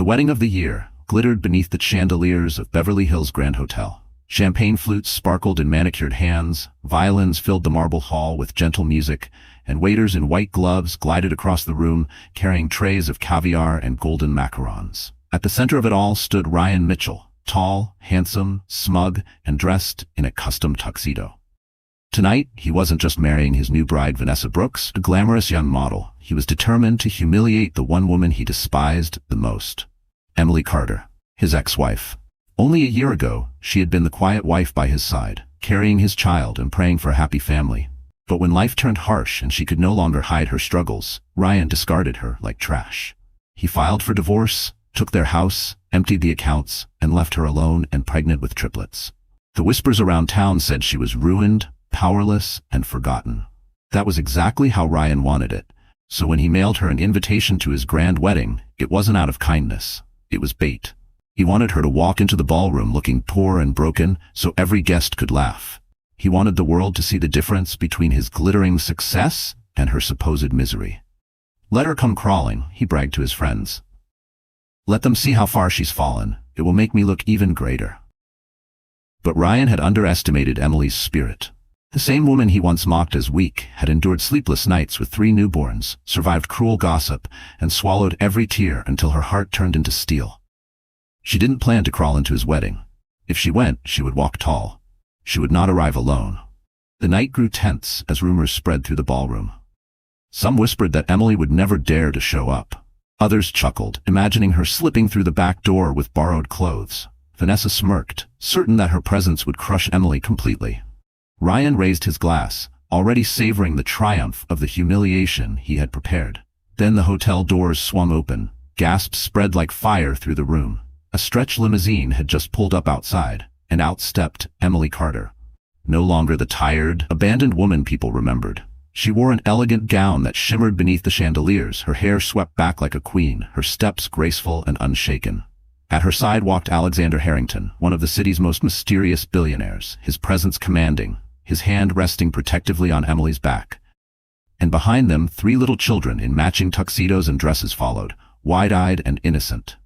The wedding of the year glittered beneath the chandeliers of Beverly Hills Grand Hotel. Champagne flutes sparkled in manicured hands, violins filled the marble hall with gentle music, and waiters in white gloves glided across the room carrying trays of caviar and golden macarons. At the center of it all stood Ryan Mitchell, tall, handsome, smug, and dressed in a custom tuxedo. Tonight, he wasn't just marrying his new bride Vanessa Brooks, a glamorous young model. He was determined to humiliate the one woman he despised the most. Emily Carter, his ex-wife. Only a year ago, she had been the quiet wife by his side, carrying his child and praying for a happy family. But when life turned harsh and she could no longer hide her struggles, Ryan discarded her like trash. He filed for divorce, took their house, emptied the accounts, and left her alone and pregnant with triplets. The whispers around town said she was ruined, powerless, and forgotten. That was exactly how Ryan wanted it. So when he mailed her an invitation to his grand wedding, it wasn't out of kindness. It was bait. He wanted her to walk into the ballroom looking poor and broken so every guest could laugh. He wanted the world to see the difference between his glittering success and her supposed misery. Let her come crawling, he bragged to his friends. Let them see how far she's fallen. It will make me look even greater. But Ryan had underestimated Emily's spirit. The same woman he once mocked as weak had endured sleepless nights with 3 newborns, survived cruel gossip, and swallowed every tear until her heart turned into steel. She didn't plan to crawl into his wedding. If she went, she would walk tall. She would not arrive alone. The night grew tense as rumors spread through the ballroom. Some whispered that Emily would never dare to show up. Others chuckled, imagining her slipping through the back door with borrowed clothes. Vanessa smirked, certain that her presence would crush Emily completely. Ryan raised his glass, already savoring the triumph of the humiliation he had prepared. Then the hotel doors swung open. Gasps spread like fire through the room. A stretch limousine had just pulled up outside, and out stepped Emily Carter. No longer the tired, abandoned woman people remembered. She wore an elegant gown that shimmered beneath the chandeliers, her hair swept back like a queen, her steps graceful and unshaken. At her side walked Alexander Harrington, one of the city's most mysterious billionaires, his presence commanding, his hand resting protectively on Emily's back. And behind them, 3 little children in matching tuxedos and dresses followed, wide-eyed and innocent.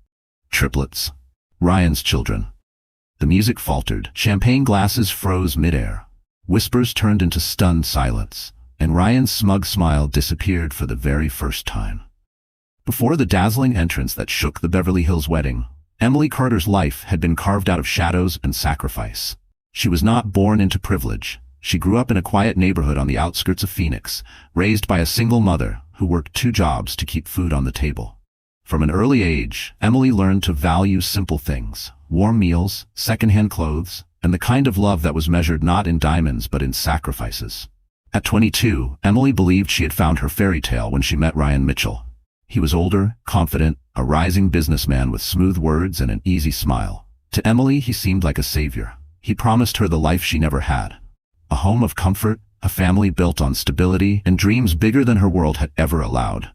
Triplets. Ryan's children. The music faltered, champagne glasses froze midair. Whispers turned into stunned silence, and Ryan's smug smile disappeared for the very first time. Before the dazzling entrance that shook the Beverly Hills wedding, Emily Carter's life had been carved out of shadows and sacrifice. She was not born into privilege. She grew up in a quiet neighborhood on the outskirts of Phoenix, raised by a single mother who worked 2 jobs to keep food on the table. From an early age, Emily learned to value simple things, warm meals, secondhand clothes, and the kind of love that was measured not in diamonds but in sacrifices. At 22, Emily believed she had found her fairy tale when she met Ryan Mitchell. He was older, confident, a rising businessman with smooth words and an easy smile. To Emily, he seemed like a savior. He promised her the life she never had. A home of comfort, a family built on stability, and dreams bigger than her world had ever allowed.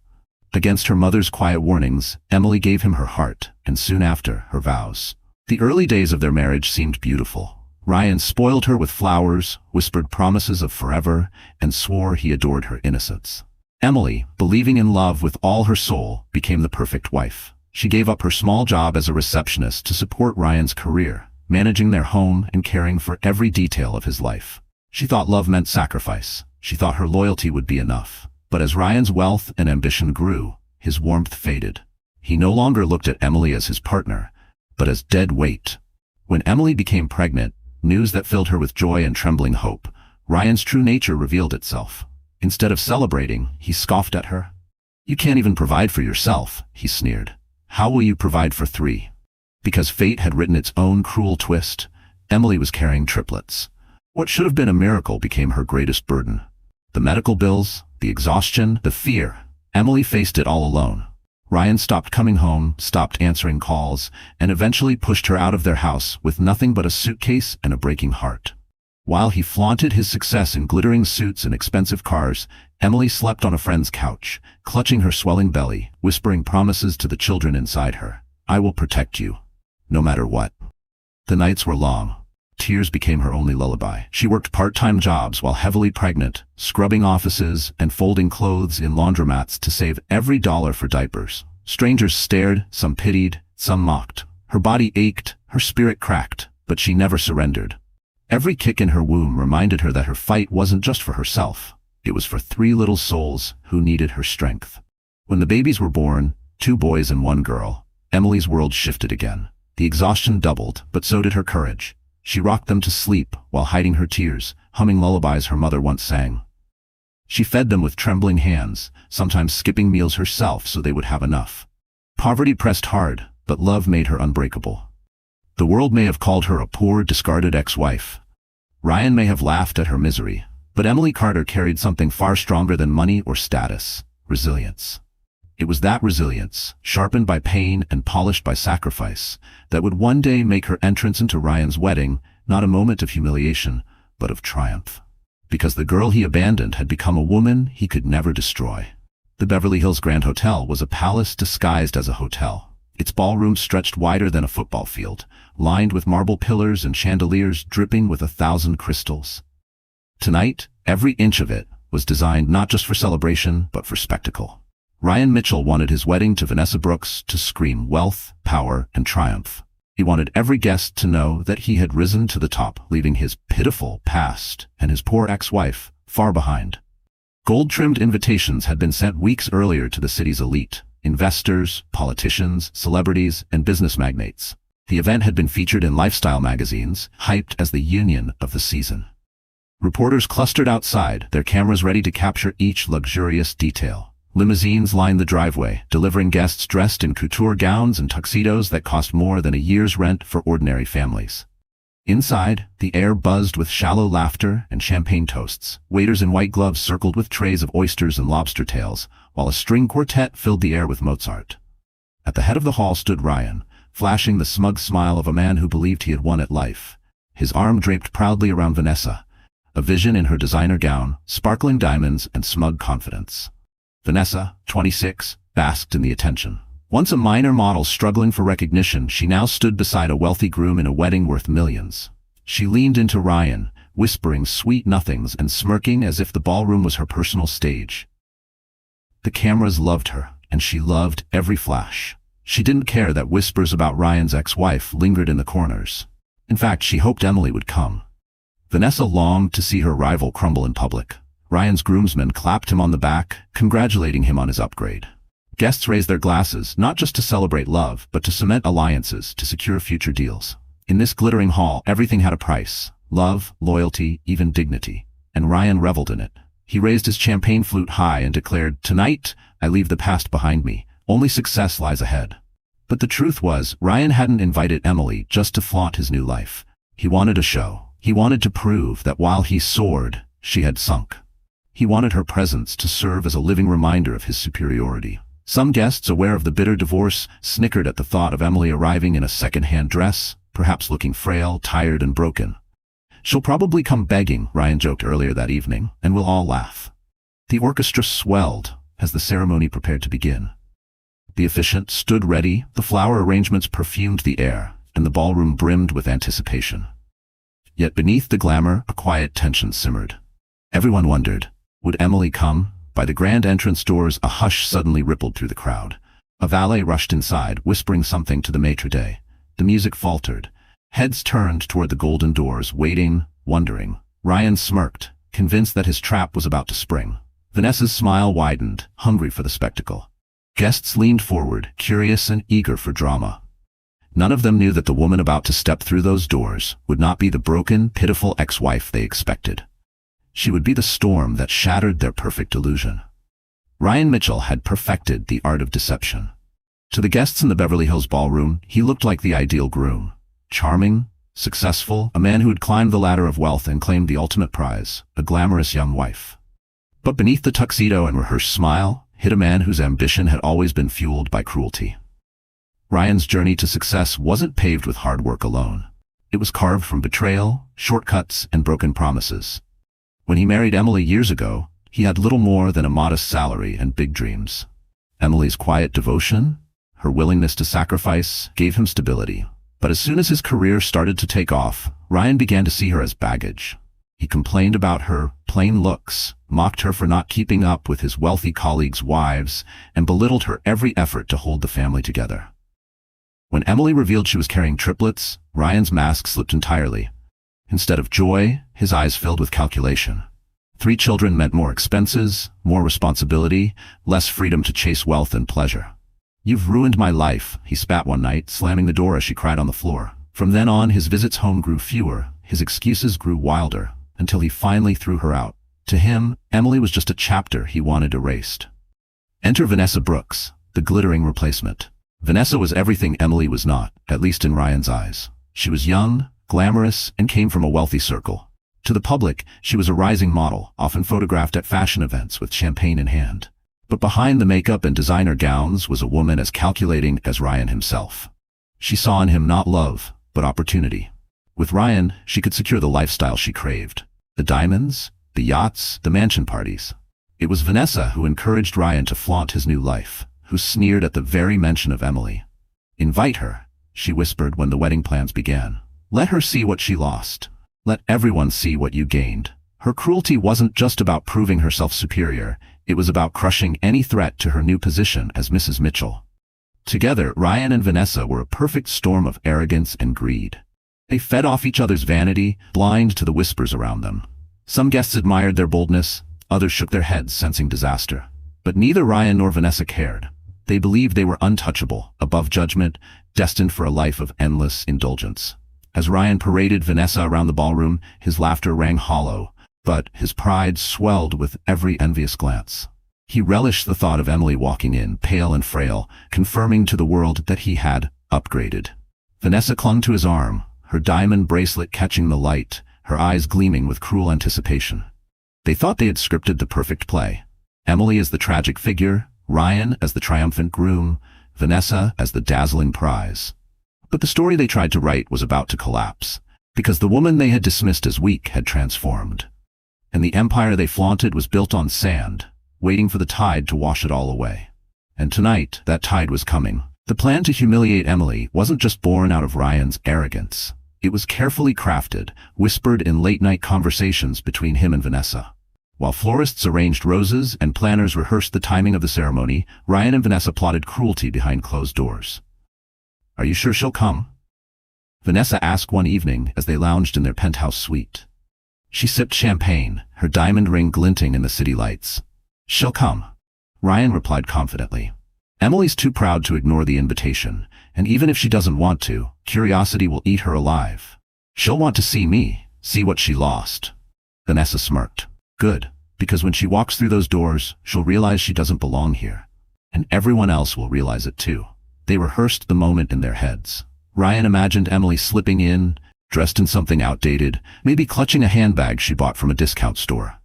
Against her mother's quiet warnings, Emily gave him her heart, and soon after, her vows. The early days of their marriage seemed beautiful. Ryan spoiled her with flowers, whispered promises of forever, and swore he adored her innocence. Emily, believing in love with all her soul, became the perfect wife. She gave up her small job as a receptionist to support Ryan's career, managing their home and caring for every detail of his life. She thought love meant sacrifice. She thought her loyalty would be enough. But as Ryan's wealth and ambition grew, his warmth faded. He no longer looked at Emily as his partner, but as dead weight. When Emily became pregnant, news that filled her with joy and trembling hope, Ryan's true nature revealed itself. Instead of celebrating, he scoffed at her. "You can't even provide for yourself," he sneered. "How will you provide for 3? Because fate had written its own cruel twist, Emily was carrying triplets. What should have been a miracle became her greatest burden. The medical bills, the exhaustion, the fear. Emily faced it all alone. Ryan stopped coming home, stopped answering calls, and eventually pushed her out of their house with nothing but a suitcase and a breaking heart. While he flaunted his success in glittering suits and expensive cars, Emily slept on a friend's couch, clutching her swelling belly, whispering promises to the children inside her. "I will protect you, no matter what." The nights were long. Tears became her only lullaby. She worked part-time jobs while heavily pregnant, scrubbing offices and folding clothes in laundromats to save every dollar for diapers. Strangers stared, some pitied, Some mocked. Her body ached, her spirit cracked, but she never surrendered. Every kick in her womb reminded her that her fight wasn't just for herself. It was for 3 little souls who needed her strength. When the babies were born, 2 boys and 1 girl, Emily's world shifted again. The exhaustion doubled, but so did her courage. She rocked them to sleep while hiding her tears, humming lullabies her mother once sang. She fed them with trembling hands, sometimes skipping meals herself so they would have enough. Poverty pressed hard, but love made her unbreakable. The world may have called her a poor, discarded ex-wife. Ryan may have laughed at her misery, but Emily Carter carried something far stronger than money or status: resilience. It was that resilience, sharpened by pain and polished by sacrifice, that would one day make her entrance into Ryan's wedding not a moment of humiliation, but of triumph. Because the girl he abandoned had become a woman he could never destroy. The Beverly Hills Grand Hotel was a palace disguised as a hotel. Its ballroom stretched wider than a football field, lined with marble pillars and chandeliers dripping with 1,000 crystals. Tonight, every inch of it was designed not just for celebration, but for spectacle. Ryan Mitchell wanted his wedding to Vanessa Brooks to scream wealth, power, and triumph. He wanted every guest to know that he had risen to the top, leaving his pitiful past and his poor ex-wife far behind. Gold-trimmed invitations had been sent weeks earlier to the city's elite: investors, politicians, celebrities, and business magnates. The event had been featured in lifestyle magazines, hyped as the union of the season. Reporters clustered outside, their cameras ready to capture each luxurious detail. Limousines lined the driveway, delivering guests dressed in couture gowns and tuxedos that cost more than a year's rent for ordinary families. Inside, the air buzzed with shallow laughter and champagne toasts. Waiters in white gloves circled with trays of oysters and lobster tails, while a string quartet filled the air with Mozart. At the head of the hall stood Ryan, flashing the smug smile of a man who believed he had won at life. His arm draped proudly around Vanessa, a vision in her designer gown, sparkling diamonds, and smug confidence. Vanessa, 26, basked in the attention. Once a minor model struggling for recognition, she now stood beside a wealthy groom in a wedding worth millions. She leaned into Ryan, whispering sweet nothings and smirking as if the ballroom was her personal stage. The cameras loved her, and she loved every flash. She didn't care that whispers about Ryan's ex-wife lingered in the corners. In fact, she hoped Emily would come. Vanessa longed to see her rival crumble in public. Ryan's groomsmen clapped him on the back, congratulating him on his upgrade. Guests raised their glasses, not just to celebrate love, but to cement alliances, to secure future deals. In this glittering hall, everything had a price: love, loyalty, even dignity. And Ryan reveled in it. He raised his champagne flute high and declared, "Tonight, I leave the past behind me. Only success lies ahead." But the truth was, Ryan hadn't invited Emily just to flaunt his new life. He wanted a show. He wanted to prove that while he soared, she had sunk. He wanted her presence to serve as a living reminder of his superiority. Some guests, aware of the bitter divorce, snickered at the thought of Emily arriving in a second-hand dress, perhaps looking frail, tired, and broken. "She'll probably come begging," Ryan joked earlier that evening, and we'll all laugh. The orchestra swelled as the ceremony prepared to begin. The officiant stood ready, the flower arrangements perfumed the air, and the ballroom brimmed with anticipation. Yet beneath the glamour, a quiet tension simmered. Everyone wondered, would Emily come? By the grand entrance doors, a hush suddenly rippled through the crowd. A valet rushed inside, whispering something to the maitre d'. The music faltered. Heads turned toward the golden doors, waiting, wondering. Ryan smirked, convinced that his trap was about to spring. Vanessa's smile widened, hungry for the spectacle. Guests leaned forward, curious and eager for drama. None of them knew that the woman about to step through those doors would not be the broken, pitiful ex-wife they expected. She would be the storm that shattered their perfect illusion. Ryan Mitchell had perfected the art of deception. To the guests in the Beverly Hills ballroom, he looked like the ideal groom. Charming, successful, a man who had climbed the ladder of wealth and claimed the ultimate prize, a glamorous young wife. But beneath the tuxedo and rehearsed smile, hid a man whose ambition had always been fueled by cruelty. Ryan's journey to success wasn't paved with hard work alone. It was carved from betrayal, shortcuts, and broken promises. When he married Emily years ago, he had little more than a modest salary and big dreams. Emily's quiet devotion, her willingness to sacrifice, gave him stability. But as soon as his career started to take off, Ryan began to see her as baggage. He complained about her plain looks, mocked her for not keeping up with his wealthy colleagues' wives, and belittled her every effort to hold the family together. When Emily revealed she was carrying triplets, Ryan's mask slipped entirely. Instead of joy, his eyes filled with calculation. 3 children meant more expenses, more responsibility, less freedom to chase wealth and pleasure. "You've ruined my life," he spat one night, slamming the door as she cried on the floor. From then on, his visits home grew fewer, his excuses grew wilder, until he finally threw her out. To him, Emily was just a chapter he wanted erased. Enter Vanessa Brooks, the glittering replacement. Vanessa was everything Emily was not, at least in Ryan's eyes. She was young, glamorous, and came from a wealthy circle. To the public, she was a rising model, often photographed at fashion events with champagne in hand. But behind the makeup and designer gowns was a woman as calculating as Ryan himself. She saw in him not love, but opportunity. With Ryan, she could secure the lifestyle she craved. The diamonds, the yachts, the mansion parties. It was Vanessa who encouraged Ryan to flaunt his new life, who sneered at the very mention of Emily. "Invite her," she whispered when the wedding plans began. "Let her see what she lost. Let everyone see what you gained." Her cruelty wasn't just about proving herself superior, it was about crushing any threat to her new position as Mrs. Mitchell. Together, Ryan and Vanessa were a perfect storm of arrogance and greed. They fed off each other's vanity, blind to the whispers around them. Some guests admired their boldness, others shook their heads, sensing disaster. But neither Ryan nor Vanessa cared. They believed they were untouchable, above judgment, destined for a life of endless indulgence. As Ryan paraded Vanessa around the ballroom, his laughter rang hollow, but his pride swelled with every envious glance. He relished the thought of Emily walking in, pale and frail, confirming to the world that he had upgraded. Vanessa clung to his arm, her diamond bracelet catching the light, her eyes gleaming with cruel anticipation. They thought they had scripted the perfect play. Emily as the tragic figure, Ryan as the triumphant groom, Vanessa as the dazzling prize. But the story they tried to write was about to collapse, because the woman they had dismissed as weak had transformed. And the empire they flaunted was built on sand, waiting for the tide to wash it all away. And tonight, that tide was coming. The plan to humiliate Emily wasn't just born out of Ryan's arrogance. It was carefully crafted, whispered in late-night conversations between him and Vanessa. While florists arranged roses and planners rehearsed the timing of the ceremony, Ryan and Vanessa plotted cruelty behind closed doors. "Are you sure she'll come?" Vanessa asked one evening as they lounged in their penthouse suite. She sipped champagne, her diamond ring glinting in the city lights. "She'll come," Ryan replied confidently. "Emily's too proud to ignore the invitation, and even if she doesn't want to, curiosity will eat her alive. She'll want to see me, see what she lost." Vanessa smirked. "Good, because when she walks through those doors, she'll realize she doesn't belong here. And everyone else will realize it too." They rehearsed the moment in their heads. Ryan imagined Emily slipping in, dressed in something outdated, maybe clutching a handbag she bought from a discount store.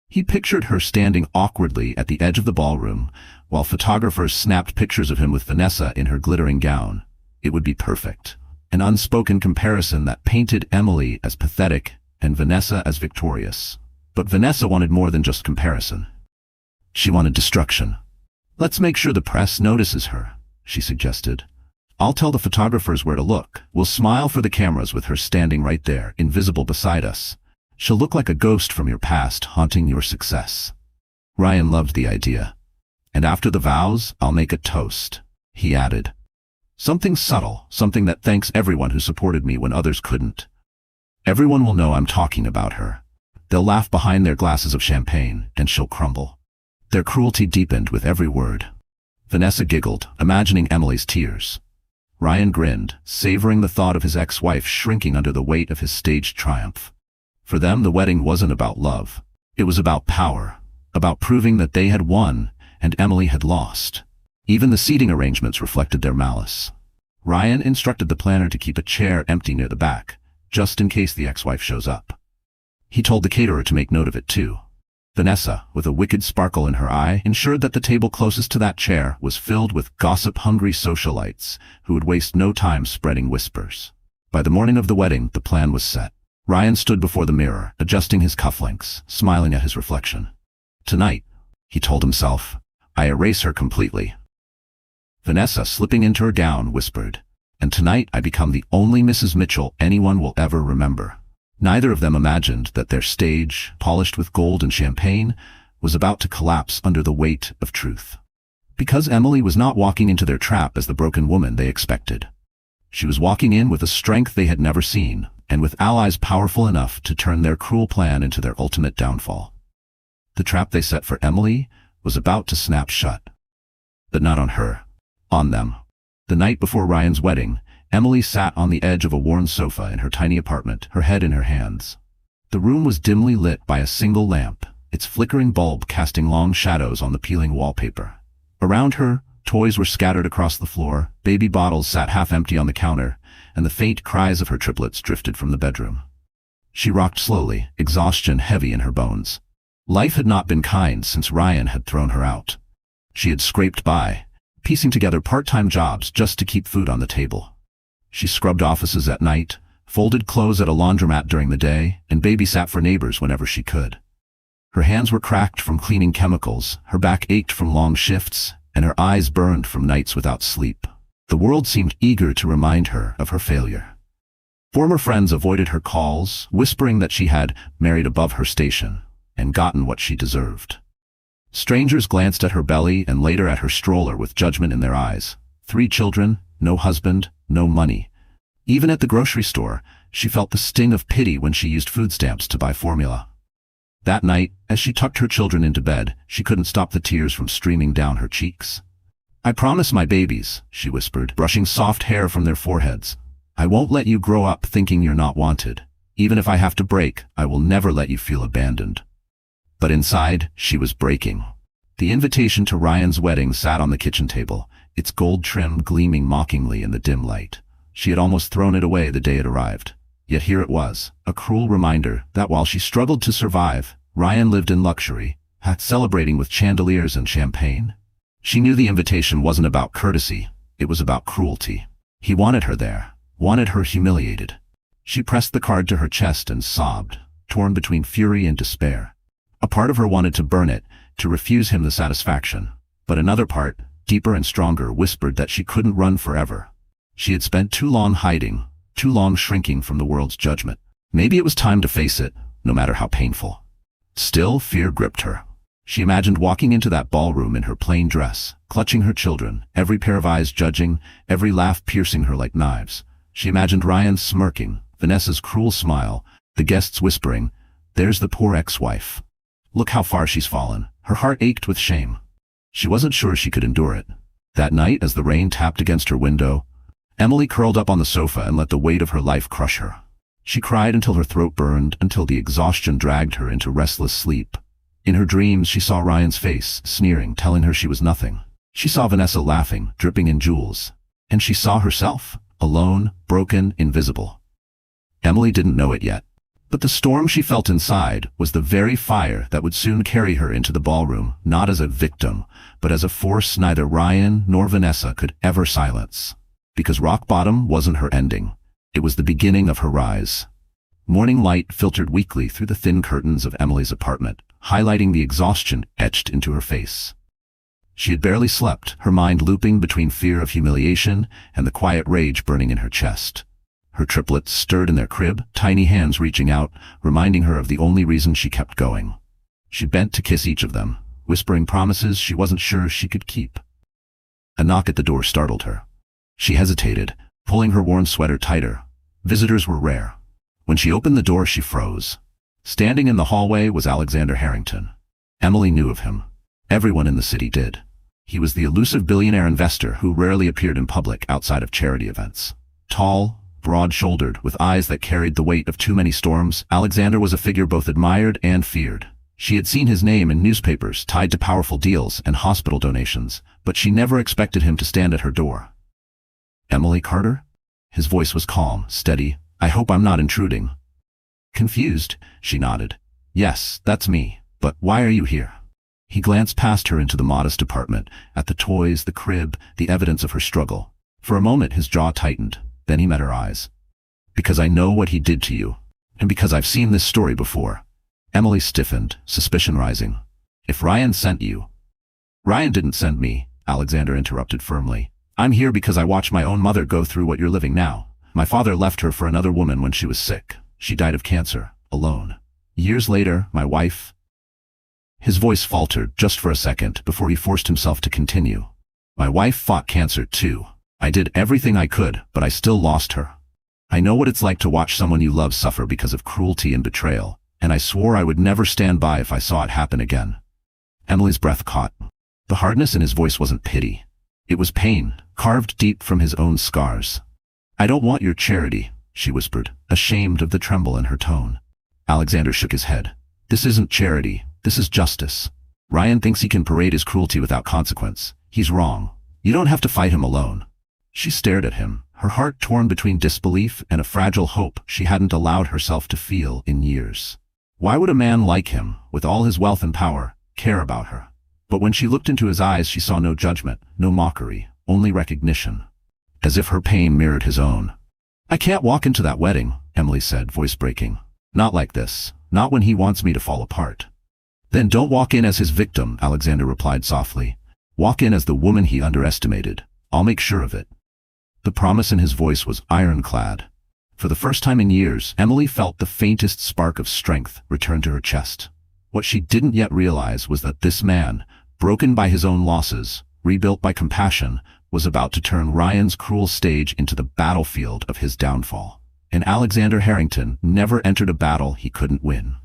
He pictured her standing awkwardly at the edge of the ballroom, while photographers snapped pictures of him with Vanessa in her glittering gown. It would be perfect. An unspoken comparison that painted Emily as pathetic and Vanessa as victorious. But Vanessa wanted more than just comparison. She wanted destruction. "Let's make sure the press notices her," she suggested. "I'll tell the photographers where to look. We'll smile for the cameras with her standing right there, invisible beside us. She'll look like a ghost from your past, haunting your success." Ryan loved the idea. "And after the vows, I'll make a toast," he added. "Something subtle, something that thanks everyone who supported me when others couldn't. Everyone will know I'm talking about her. They'll laugh behind their glasses of champagne, and she'll crumble." Their cruelty deepened with every word. Vanessa giggled, imagining Emily's tears. Ryan grinned, savoring the thought of his ex-wife shrinking under the weight of his staged triumph. For them, the wedding wasn't about love. It was about power, about proving that they had won and Emily had lost. Even the seating arrangements reflected their malice. Ryan instructed the planner to keep a chair empty near the back, just in case the ex-wife shows up. He told the caterer to make note of it too. Vanessa, with a wicked sparkle in her eye, ensured that the table closest to that chair was filled with gossip-hungry socialites who would waste no time spreading whispers. By the morning of the wedding, the plan was set. Ryan stood before the mirror, adjusting his cufflinks, smiling at his reflection. "Tonight," he told himself, "I erase her completely." Vanessa, slipping into her gown, whispered, "And tonight I become the only Mrs. Mitchell anyone will ever remember." Neither of them imagined that their stage, polished with gold and champagne, was about to collapse under the weight of truth. Because Emily was not walking into their trap as the broken woman they expected. She was walking in with a strength they had never seen, and with allies powerful enough to turn their cruel plan into their ultimate downfall. The trap they set for Emily was about to snap shut. But not on her. On them. The night before Ryan's wedding, Emily sat on the edge of a worn sofa in her tiny apartment, her head in her hands. The room was dimly lit by a single lamp, its flickering bulb casting long shadows on the peeling wallpaper. Around her, toys were scattered across the floor, baby bottles sat half empty on the counter, and the faint cries of her triplets drifted from the bedroom. She rocked slowly, exhaustion heavy in her bones. Life had not been kind since Ryan had thrown her out. She had scraped by, piecing together part-time jobs just to keep food on the table. She scrubbed offices at night, folded clothes at a laundromat during the day, and babysat for neighbors whenever she could. Her hands were cracked from cleaning chemicals, her back ached from long shifts, and her eyes burned from nights without sleep. The world seemed eager to remind her of her failure. Former friends avoided her calls, whispering that she had married above her station and gotten what she deserved. Strangers glanced at her belly and later at her stroller with judgment in their eyes. 3 children, no husband, no money. Even at the grocery store, she felt the sting of pity when she used food stamps to buy formula. That night, as she tucked her children into bed, she couldn't stop the tears from streaming down her cheeks. "I promise my babies," she whispered, brushing soft hair from their foreheads. "I won't let you grow up thinking you're not wanted. Even if I have to break, I will never let you feel abandoned." But inside, she was breaking. The invitation to Ryan's wedding sat on the kitchen table, its gold trim gleaming mockingly in the dim light. She had almost thrown it away the day it arrived. Yet here it was, a cruel reminder that while she struggled to survive, Ryan lived in luxury, celebrating with chandeliers and champagne. She knew the invitation wasn't about courtesy, it was about cruelty. He wanted her there, wanted her humiliated. She pressed the card to her chest and sobbed, torn between fury and despair. A part of her wanted to burn it, to refuse him the satisfaction. But another part, deeper and stronger, whispered that she couldn't run forever. She had spent too long hiding, too long shrinking from the world's judgment. Maybe it was time to face it, no matter how painful. Still, fear gripped her. She imagined walking into that ballroom in her plain dress, clutching her children, every pair of eyes judging, every laugh piercing her like knives. She imagined Ryan smirking, Vanessa's cruel smile, the guests whispering, "There's the poor ex-wife. Look how far she's fallen." Her heart ached with shame. She wasn't sure she could endure it. That night, as the rain tapped against her window, Emily curled up on the sofa and let the weight of her life crush her. She cried until her throat burned, until the exhaustion dragged her into restless sleep. In her dreams, she saw Ryan's face, sneering, telling her she was nothing. She saw Vanessa laughing, dripping in jewels. And she saw herself, alone, broken, invisible. Emily didn't know it yet. But the storm she felt inside was the very fire that would soon carry her into the ballroom, not as a victim, but as a force neither Ryan nor Vanessa could ever silence. Because rock bottom wasn't her ending. It was the beginning of her rise. Morning light filtered weakly through the thin curtains of Emily's apartment, highlighting the exhaustion etched into her face. She had barely slept, her mind looping between fear of humiliation and the quiet rage burning in her chest. Her triplets stirred in their crib, tiny hands reaching out, reminding her of the only reason she kept going. She bent to kiss each of them, whispering promises she wasn't sure she could keep. A knock at the door startled her. She hesitated, pulling her worn sweater tighter. Visitors were rare. When she opened the door, she froze. Standing in the hallway was Alexander Harrington. Emily knew of him. Everyone in the city did. He was the elusive billionaire investor who rarely appeared in public outside of charity events. Tall, broad-shouldered, with eyes that carried the weight of too many storms, Alexander was a figure both admired and feared. She had seen his name in newspapers tied to powerful deals and hospital donations, but she never expected him to stand at her door. "Emily Carter?" His voice was calm, steady. "I hope I'm not intruding." Confused, she nodded. "Yes, that's me. But why are you here?" He glanced past her into the modest apartment, at the toys, the crib, the evidence of her struggle. For a moment his jaw tightened. Then he met her eyes. "Because I know what he did to you. And because I've seen this story before." Emily stiffened, suspicion rising. "If Ryan sent you—" "Ryan didn't send me," Alexander interrupted firmly. "I'm here because I watched my own mother go through what you're living now. My father left her for another woman when she was sick. She died of cancer, alone. Years later, my wife—" His voice faltered just for a second before he forced himself to continue. "My wife fought cancer too. I did everything I could, but I still lost her. I know what it's like to watch someone you love suffer because of cruelty and betrayal, and I swore I would never stand by if I saw it happen again. Emily's breath caught. The hardness in his voice wasn't pity. It was pain, carved deep from his own scars. I don't want your charity, she whispered, ashamed of the tremble in her tone. Alexander shook his head. This isn't charity, this is justice. Ryan thinks he can parade his cruelty without consequence. He's wrong. You don't have to fight him alone. She stared at him, her heart torn between disbelief and a fragile hope she hadn't allowed herself to feel in years. Why would a man like him, with all his wealth and power, care about her? But when she looked into his eyes, she saw no judgment, no mockery, only recognition. As if her pain mirrored his own. I can't walk into that wedding, Emily said, voice breaking. Not like this. Not when he wants me to fall apart. Then don't walk in as his victim, Alexander replied softly. Walk in as the woman he underestimated. I'll make sure of it. The promise in his voice was ironclad. For the first time in years, Emily felt the faintest spark of strength return to her chest. What she didn't yet realize was that this man, broken by his own losses, rebuilt by compassion, was about to turn Ryan's cruel stage into the battlefield of his downfall. And Alexander Harrington never entered a battle he couldn't win.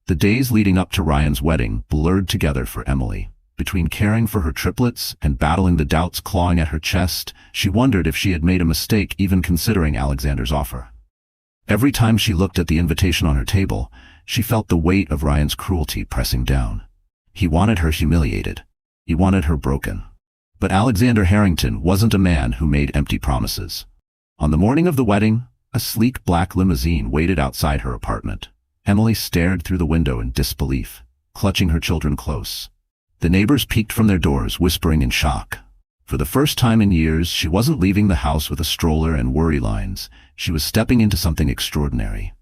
The days leading up to Ryan's wedding blurred together for Emily. Between caring for her triplets and battling the doubts clawing at her chest, she wondered if she had made a mistake even considering Alexander's offer. Every time she looked at the invitation on her table, she felt the weight of Ryan's cruelty pressing down. He wanted her humiliated. He wanted her broken. But Alexander Harrington wasn't a man who made empty promises. On the morning of the wedding, a sleek black limousine waited outside her apartment. Emily stared through the window in disbelief, clutching her children close. The neighbors peeked from their doors, whispering in shock. For the first time in years, she wasn't leaving the house with a stroller and worry lines. She was stepping into something extraordinary.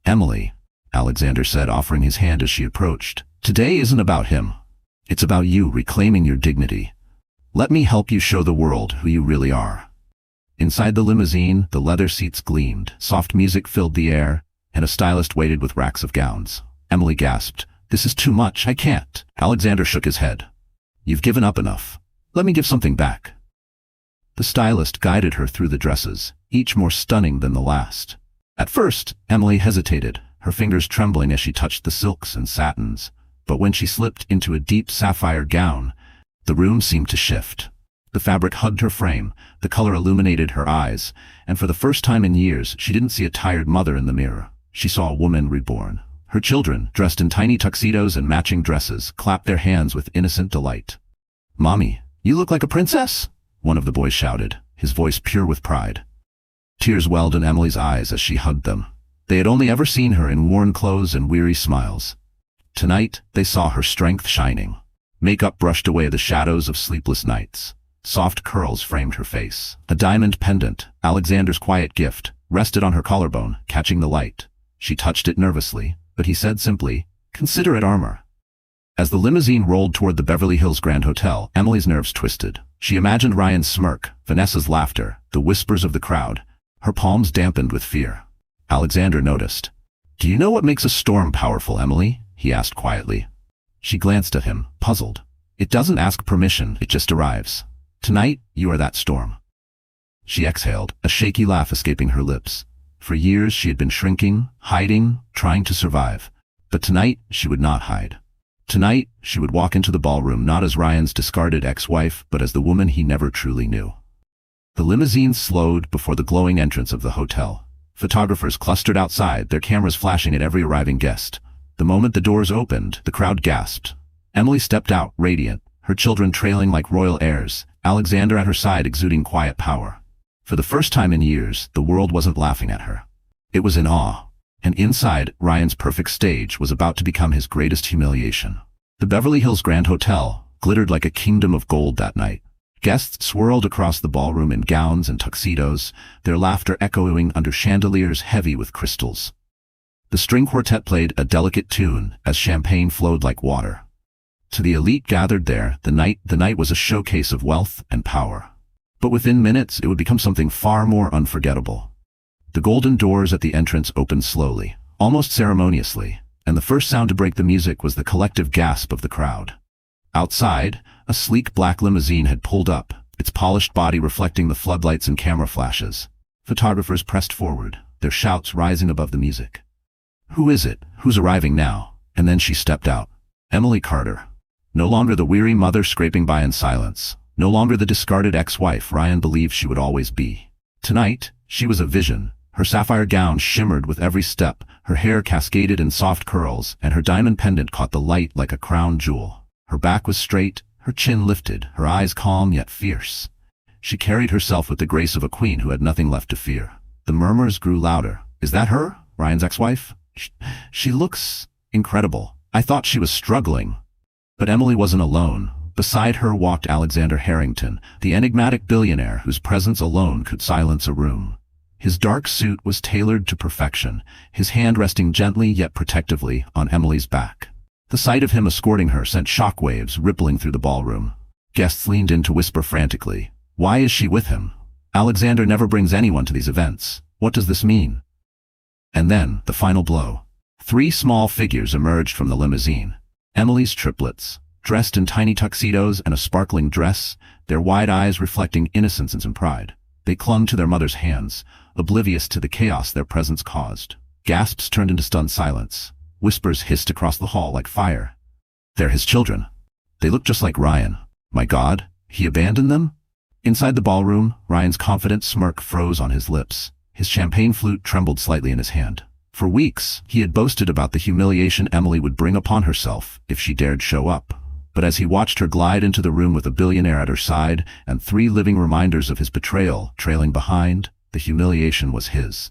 Emily, Alexander said, offering his hand as she approached. Today isn't about him. It's about you reclaiming your dignity. Let me help you show the world who you really are. Inside the limousine, the leather seats gleamed, soft music filled the air, and a stylist waited with racks of gowns. Emily gasped. This is too much, I can't. Alexander shook his head. You've given up enough. Let me give something back. The stylist guided her through the dresses, each more stunning than the last. At first, Emily hesitated, her fingers trembling as she touched the silks and satins. But when she slipped into a deep sapphire gown, the room seemed to shift. The fabric hugged her frame, the color illuminated her eyes, and for the first time in years, she didn't see a tired mother in the mirror. She saw a woman reborn. Her children, dressed in tiny tuxedos and matching dresses, clapped their hands with innocent delight. Mommy, you look like a princess, one of the boys shouted, his voice pure with pride. Tears welled in Emily's eyes as she hugged them. They had only ever seen her in worn clothes and weary smiles. Tonight, they saw her strength shining. Makeup brushed away the shadows of sleepless nights. Soft curls framed her face. A diamond pendant, Alexander's quiet gift, rested on her collarbone, catching the light. She touched it nervously, but he said simply, "Consider it armor." As the limousine rolled toward the Beverly Hills Grand Hotel, Emily's nerves twisted. She imagined Ryan's smirk, Vanessa's laughter, the whispers of the crowd. Her palms dampened with fear. Alexander noticed. "Do you know what makes a storm powerful, Emily?" he asked quietly. She glanced at him, puzzled. "It doesn't ask permission, it just arrives. Tonight, you are that storm." She exhaled, a shaky laugh escaping her lips. For years she had been shrinking, hiding, trying to survive. But tonight, she would not hide. Tonight, she would walk into the ballroom not as Ryan's discarded ex-wife, but as the woman he never truly knew. The limousine slowed before the glowing entrance of the hotel. Photographers clustered outside, their cameras flashing at every arriving guest. The moment the doors opened, the crowd gasped. Emily stepped out, radiant, her children trailing like royal heirs, Alexander at her side exuding quiet power. For the first time in years, the world wasn't laughing at her. It was in awe. And inside, Ryan's perfect stage was about to become his greatest humiliation. The Beverly Hills Grand Hotel glittered like a kingdom of gold that night. Guests swirled across the ballroom in gowns and tuxedos, their laughter echoing under chandeliers heavy with crystals. The string quartet played a delicate tune as champagne flowed like water. To the elite gathered there, the night was a showcase of wealth and power. But within minutes, it would become something far more unforgettable. The golden doors at the entrance opened slowly, almost ceremoniously, and the first sound to break the music was the collective gasp of the crowd. Outside, a sleek black limousine had pulled up, its polished body reflecting the floodlights and camera flashes. Photographers pressed forward, their shouts rising above the music. "Who is it? Who's arriving now?" And then she stepped out. Emily Carter. No longer the weary mother scraping by in silence. No longer the discarded ex-wife Ryan believed she would always be. Tonight, she was a vision. Her sapphire gown shimmered with every step, her hair cascaded in soft curls, and her diamond pendant caught the light like a crown jewel. Her back was straight, her chin lifted, her eyes calm yet fierce. She carried herself with the grace of a queen who had nothing left to fear. The murmurs grew louder. "Is that her? Ryan's ex-wife? She looks incredible. I thought she was struggling." But Emily wasn't alone. Beside her walked Alexander Harrington, the enigmatic billionaire whose presence alone could silence a room. His dark suit was tailored to perfection, his hand resting gently yet protectively on Emily's back. The sight of him escorting her sent shockwaves rippling through the ballroom. Guests leaned in to whisper frantically, "Why is she with him? Alexander never brings anyone to these events. What does this mean?" And then, the final blow. 3 small figures emerged from the limousine. Emily's triplets, dressed in tiny tuxedos and a sparkling dress, their wide eyes reflecting innocence and pride. They clung to their mother's hands, oblivious to the chaos their presence caused. Gasps turned into stunned silence. Whispers hissed across the hall like fire. "They're his children. They look just like Ryan. My God, he abandoned them?" Inside the ballroom, Ryan's confident smirk froze on his lips. His champagne flute trembled slightly in his hand. For weeks, he had boasted about the humiliation Emily would bring upon herself if she dared show up. But as he watched her glide into the room with a billionaire at her side and 3 living reminders of his betrayal trailing behind, the humiliation was his.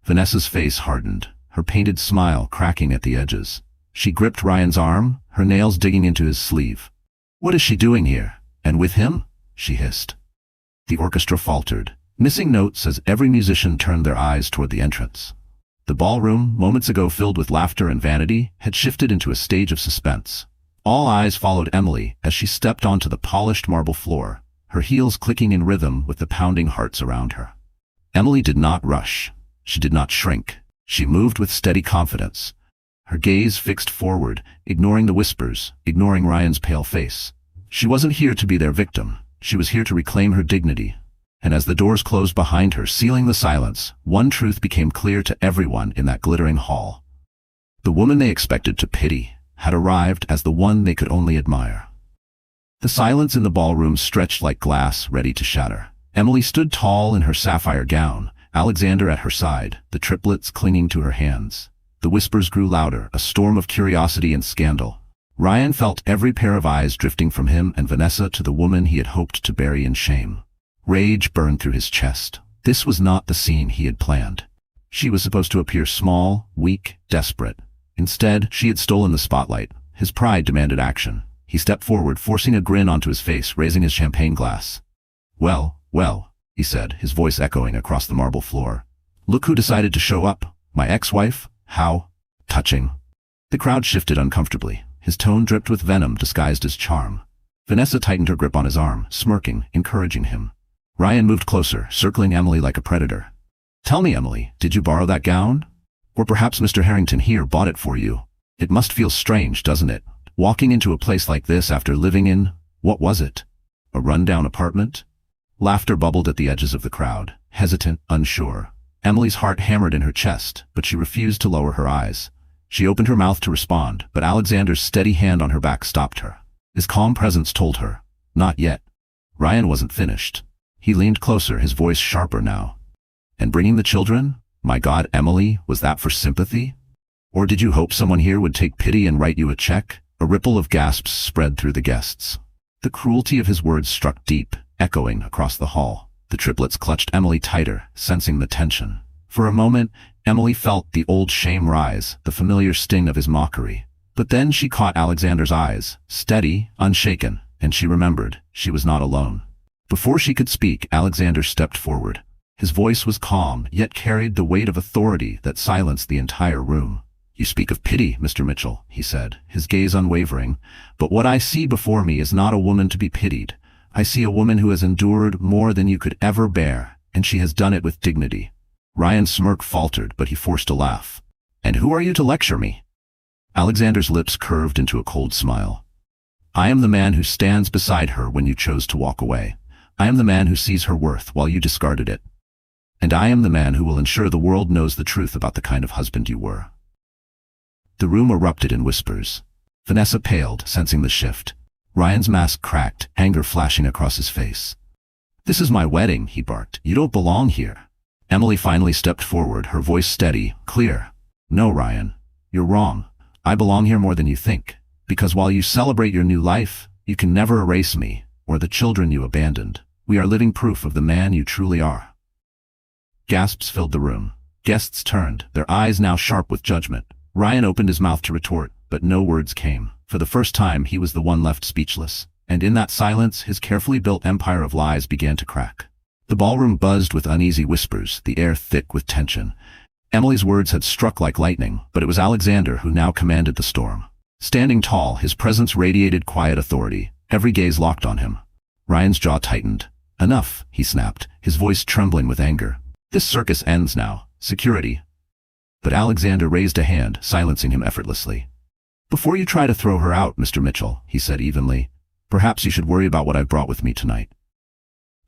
Vanessa's face hardened, her painted smile cracking at the edges. She gripped Ryan's arm, her nails digging into his sleeve. "What is she doing here? And with him?" she hissed. The orchestra faltered, missing notes as every musician turned their eyes toward the entrance. The ballroom, moments ago filled with laughter and vanity, had shifted into a stage of suspense. All eyes followed Emily as she stepped onto the polished marble floor, her heels clicking in rhythm with the pounding hearts around her. Emily did not rush. She did not shrink. She moved with steady confidence, her gaze fixed forward, ignoring the whispers, ignoring Ryan's pale face. She wasn't here to be their victim. She was here to reclaim her dignity. And as the doors closed behind her, sealing the silence, one truth became clear to everyone in that glittering hall. The woman they expected to pity had arrived as the one they could only admire. The silence in the ballroom stretched like glass ready to shatter. Emily stood tall in her sapphire gown, Alexander at her side, the triplets clinging to her hands. The whispers grew louder, a storm of curiosity and scandal. Ryan felt every pair of eyes drifting from him and Vanessa to the woman he had hoped to bury in shame. Rage burned through his chest. This was not the scene he had planned. She was supposed to appear small, weak, desperate. Instead, she had stolen the spotlight. His pride demanded action. He stepped forward, forcing a grin onto his face, raising his champagne glass. "Well, well," he said, his voice echoing across the marble floor. "Look who decided to show up. My ex-wife? How touching." The crowd shifted uncomfortably. His tone dripped with venom disguised as charm. Vanessa tightened her grip on his arm, smirking, encouraging him. Ryan moved closer, circling Emily like a predator. "Tell me, Emily, did you borrow that gown? Or perhaps Mr. Harrington here bought it for you? It must feel strange, doesn't it? Walking into a place like this after living in, what was it? A rundown apartment?" Laughter bubbled at the edges of the crowd, hesitant, unsure. Emily's heart hammered in her chest, but she refused to lower her eyes. She opened her mouth to respond, but Alexander's steady hand on her back stopped her. His calm presence told her, "Not yet." Ryan wasn't finished. He leaned closer, his voice sharper now. "And bringing the children? My God, Emily, was that for sympathy? Or did you hope someone here would take pity and write you a check?" A ripple of gasps spread through the guests. The cruelty of his words struck deep, echoing across the hall. The triplets clutched Emily tighter, sensing the tension. For a moment, Emily felt the old shame rise, the familiar sting of his mockery. But then she caught Alexander's eyes, steady, unshaken, and she remembered she was not alone. Before she could speak, Alexander stepped forward. His voice was calm, yet carried the weight of authority that silenced the entire room. "You speak of pity, Mr. Mitchell," he said, his gaze unwavering, "but what I see before me is not a woman to be pitied. I see a woman who has endured more than you could ever bear, and she has done it with dignity." Ryan's smirk faltered, but he forced a laugh. "And who are you to lecture me?" Alexander's lips curved into a cold smile. "I am the man who stands beside her when you chose to walk away. I am the man who sees her worth while you discarded it. And I am the man who will ensure the world knows the truth about the kind of husband you were." The room erupted in whispers. Vanessa paled, sensing the shift. Ryan's mask cracked, anger flashing across his face. "This is my wedding," he barked. "You don't belong here." Emily finally stepped forward, her voice steady, clear. "No, Ryan. You're wrong. I belong here more than you think. Because while you celebrate your new life, you can never erase me, or the children you abandoned. We are living proof of the man you truly are." Gasps filled the room. Guests turned, their eyes now sharp with judgment. Ryan opened his mouth to retort, but no words came. For the first time, he was the one left speechless. And in that silence, his carefully built empire of lies began to crack. The ballroom buzzed with uneasy whispers, the air thick with tension. Emily's words had struck like lightning, but it was Alexander who now commanded the storm. Standing tall, his presence radiated quiet authority, every gaze locked on him. Ryan's jaw tightened. "Enough," he snapped, his voice trembling with anger. "This circus ends now. Security." But Alexander raised a hand, silencing him effortlessly. "Before you try to throw her out, Mr. Mitchell," he said evenly, "perhaps you should worry about what I've brought with me tonight."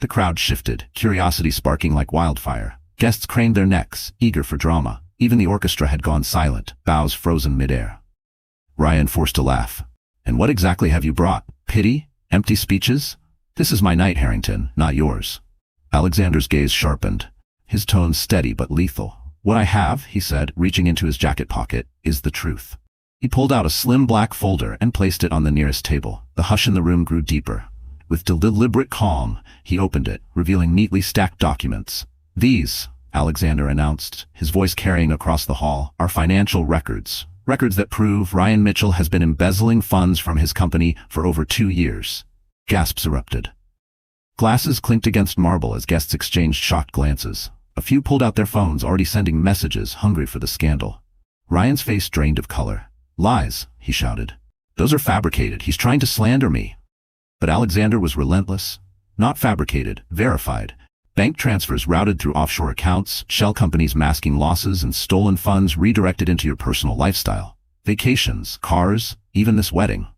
The crowd shifted, curiosity sparking like wildfire. Guests craned their necks, eager for drama. Even the orchestra had gone silent, bows frozen midair. Ryan forced a laugh. "And what exactly have you brought? Pity? Empty speeches? This is my night, Harrington, not yours." Alexander's gaze sharpened, his tone steady but lethal. "What I have," he said, reaching into his jacket pocket, "is the truth." He pulled out a slim black folder and placed it on the nearest table. The hush in the room grew deeper. With deliberate calm, he opened it, revealing neatly stacked documents. "These," Alexander announced, his voice carrying across the hall, "are financial records. Records that prove Ryan Mitchell has been embezzling funds from his company for over 2 years. Gasps erupted. Glasses clinked against marble as guests exchanged shocked glances. A few pulled out their phones, already sending messages, hungry for the scandal. Ryan's face drained of color. "Lies," he shouted. "Those are fabricated. He's trying to slander me." But Alexander was relentless. Not fabricated, verified. Bank transfers routed through offshore accounts, shell companies masking losses, and stolen funds redirected into your personal lifestyle. Vacations, cars, even this wedding.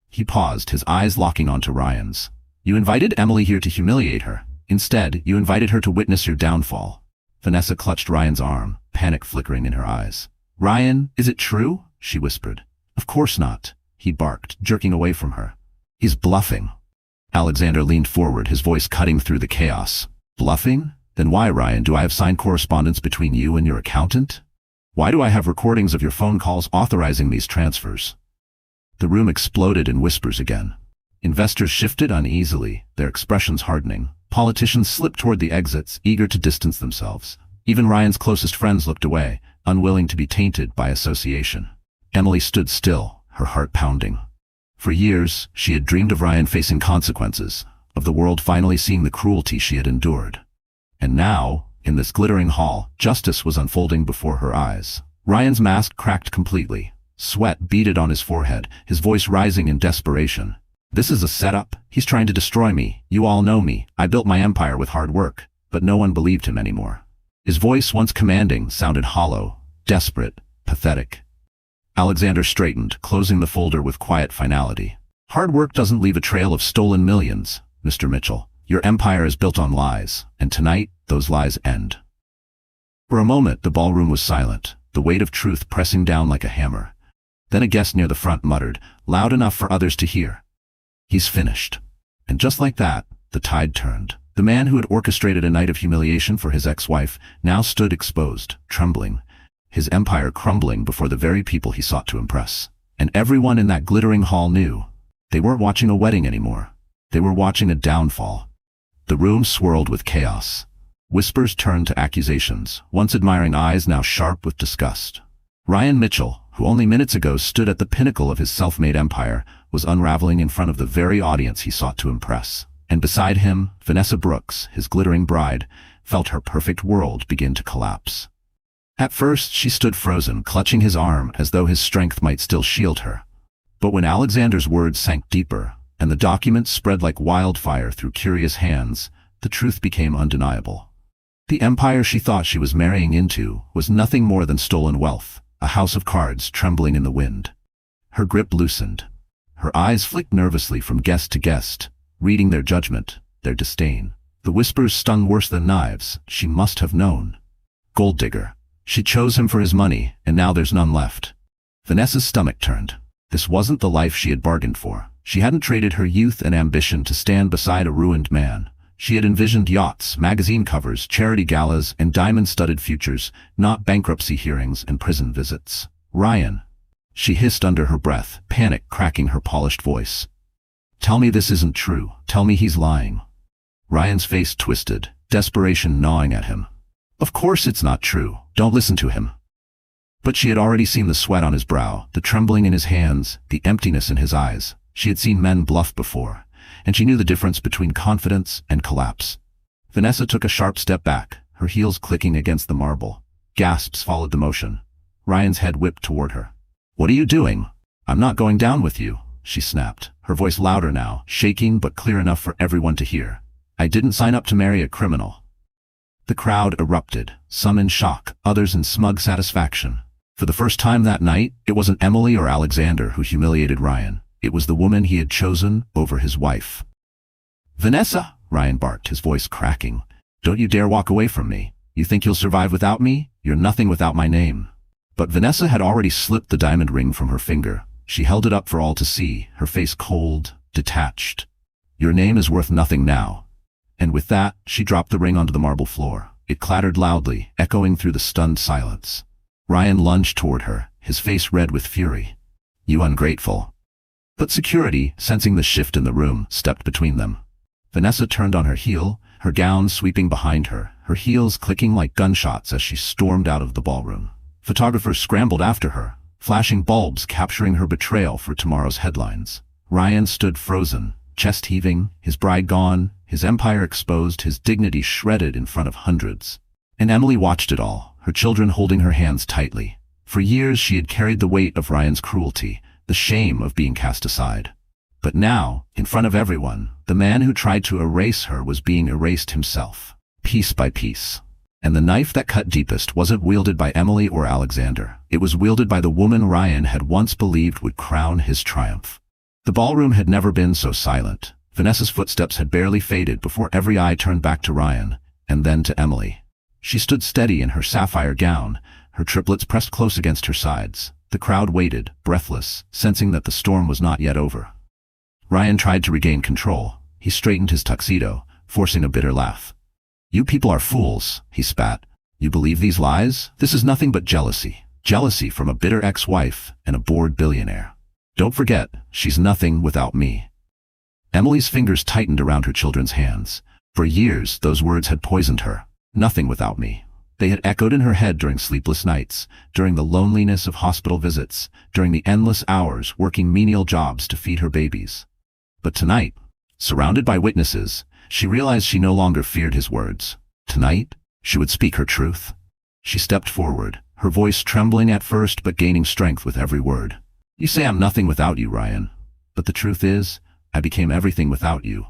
He paused, his eyes locking onto Ryan's. "You invited Emily here to humiliate her. Instead, you invited her to witness your downfall." Vanessa clutched Ryan's arm, panic flickering in her eyes. "Ryan, is it true?" she whispered. "Of course not," he barked, jerking away from her. "He's bluffing." Alexander leaned forward, his voice cutting through the chaos. "Bluffing? Then why, Ryan, do I have signed correspondence between you and your accountant? Why do I have recordings of your phone calls authorizing these transfers?" The room exploded in whispers again. Investors shifted uneasily, their expressions hardening. Politicians slipped toward the exits, eager to distance themselves. Even Ryan's closest friends looked away, unwilling to be tainted by association. Emily stood still, her heart pounding. For years, she had dreamed of Ryan facing consequences, of the world finally seeing the cruelty she had endured. And now, in this glittering hall, justice was unfolding before her eyes. Ryan's mask cracked completely. Sweat beaded on his forehead, his voice rising in desperation. "This is a setup. He's trying to destroy me. You all know me. I built my empire with hard work." But no one believed him anymore. His voice, once commanding, sounded hollow, desperate, pathetic. Alexander straightened, closing the folder with quiet finality. "Hard work doesn't leave a trail of stolen millions, Mr. Mitchell. Your empire is built on lies, and tonight, those lies end." For a moment, the ballroom was silent, the weight of truth pressing down like a hammer. Then a guest near the front muttered, loud enough for others to hear, "He's finished." And just like that, the tide turned. The man who had orchestrated a night of humiliation for his ex-wife now stood exposed, trembling, his empire crumbling before the very people he sought to impress. And everyone in that glittering hall knew. They weren't watching a wedding anymore. They were watching a downfall. The room swirled with chaos. Whispers turned to accusations, once admiring eyes now sharp with disgust. Ryan Mitchell, who only minutes ago stood at the pinnacle of his self-made empire, was unraveling in front of the very audience he sought to impress. And beside him, Vanessa Brooks, his glittering bride, felt her perfect world begin to collapse. At first, she stood frozen, clutching his arm as though his strength might still shield her. But when Alexander's words sank deeper, and the documents spread like wildfire through curious hands, the truth became undeniable. The empire she thought she was marrying into was nothing more than stolen wealth, a house of cards trembling in the wind. Her grip loosened. Her eyes flicked nervously from guest to guest, reading their judgment. their disdain. The whispers stung worse than knives. She must have known. Gold digger. She chose him for his money, and now there's none left. Vanessa's stomach turned. This wasn't the life she had bargained for. She hadn't traded her youth and ambition to stand beside a ruined man. She had envisioned yachts, magazine covers, charity galas, and diamond-studded futures, not bankruptcy hearings and prison visits. Ryan. She hissed under her breath, panic cracking her polished voice. Tell me this isn't true. Tell me he's lying. Ryan's face twisted, desperation gnawing at him. Of course it's not true. Don't listen to him. But she had already seen the sweat on his brow, the trembling in his hands, the emptiness in his eyes. She had seen men bluff before, and she knew the difference between confidence and collapse. Vanessa took a sharp step back, her heels clicking against the marble. Gasps followed the motion. Ryan's head whipped toward her. What are you doing? I'm not going down with you, she snapped, her voice louder now, shaking but clear enough for everyone to hear. I didn't sign up to marry a criminal. The crowd erupted, some in shock, others in smug satisfaction. For the first time that night, it wasn't Emily or Alexander who humiliated Ryan. It was the woman he had chosen over his wife. Vanessa, Ryan barked, his voice cracking. Don't you dare walk away from me. You think you'll survive without me? You're nothing without my name. But Vanessa had already slipped the diamond ring from her finger. She held it up for all to see, her face cold, detached. Your name is worth nothing now. And with that, she dropped the ring onto the marble floor. It clattered loudly, echoing through the stunned silence. Ryan lunged toward her, his face red with fury. You ungrateful. But security, sensing the shift in the room, stepped between them. Vanessa turned on her heel, her gown sweeping behind her, her heels clicking like gunshots as she stormed out of the ballroom. Photographers scrambled after her, flashing bulbs capturing her betrayal for tomorrow's headlines. Ryan stood frozen, chest heaving, his bride gone, his empire exposed, his dignity shredded in front of hundreds. And Emily watched it all, her children holding her hands tightly. For years she had carried the weight of Ryan's cruelty, the shame of being cast aside. But now, in front of everyone, the man who tried to erase her was being erased himself, piece by piece. And the knife that cut deepest wasn't wielded by Emily or Alexander. It was wielded by the woman Ryan had once believed would crown his triumph. The ballroom had never been so silent. Vanessa's footsteps had barely faded before every eye turned back to Ryan, and then to Emily. She stood steady in her sapphire gown, her triplets pressed close against her sides. The crowd waited, breathless, sensing that the storm was not yet over. Ryan tried to regain control. He straightened his tuxedo, forcing a bitter laugh. You people are fools, he spat. You believe these lies? This is nothing but jealousy. Jealousy from a bitter ex-wife and a bored billionaire. Don't forget, she's nothing without me. Emily's fingers tightened around her children's hands. For years, those words had poisoned her. Nothing without me. They had echoed in her head during sleepless nights, during the loneliness of hospital visits, during the endless hours working menial jobs to feed her babies. But tonight, surrounded by witnesses, she realized she no longer feared his words. Tonight, she would speak her truth. She stepped forward, her voice trembling at first but gaining strength with every word. You say I'm nothing without you, Ryan. But the truth is, I became everything without you.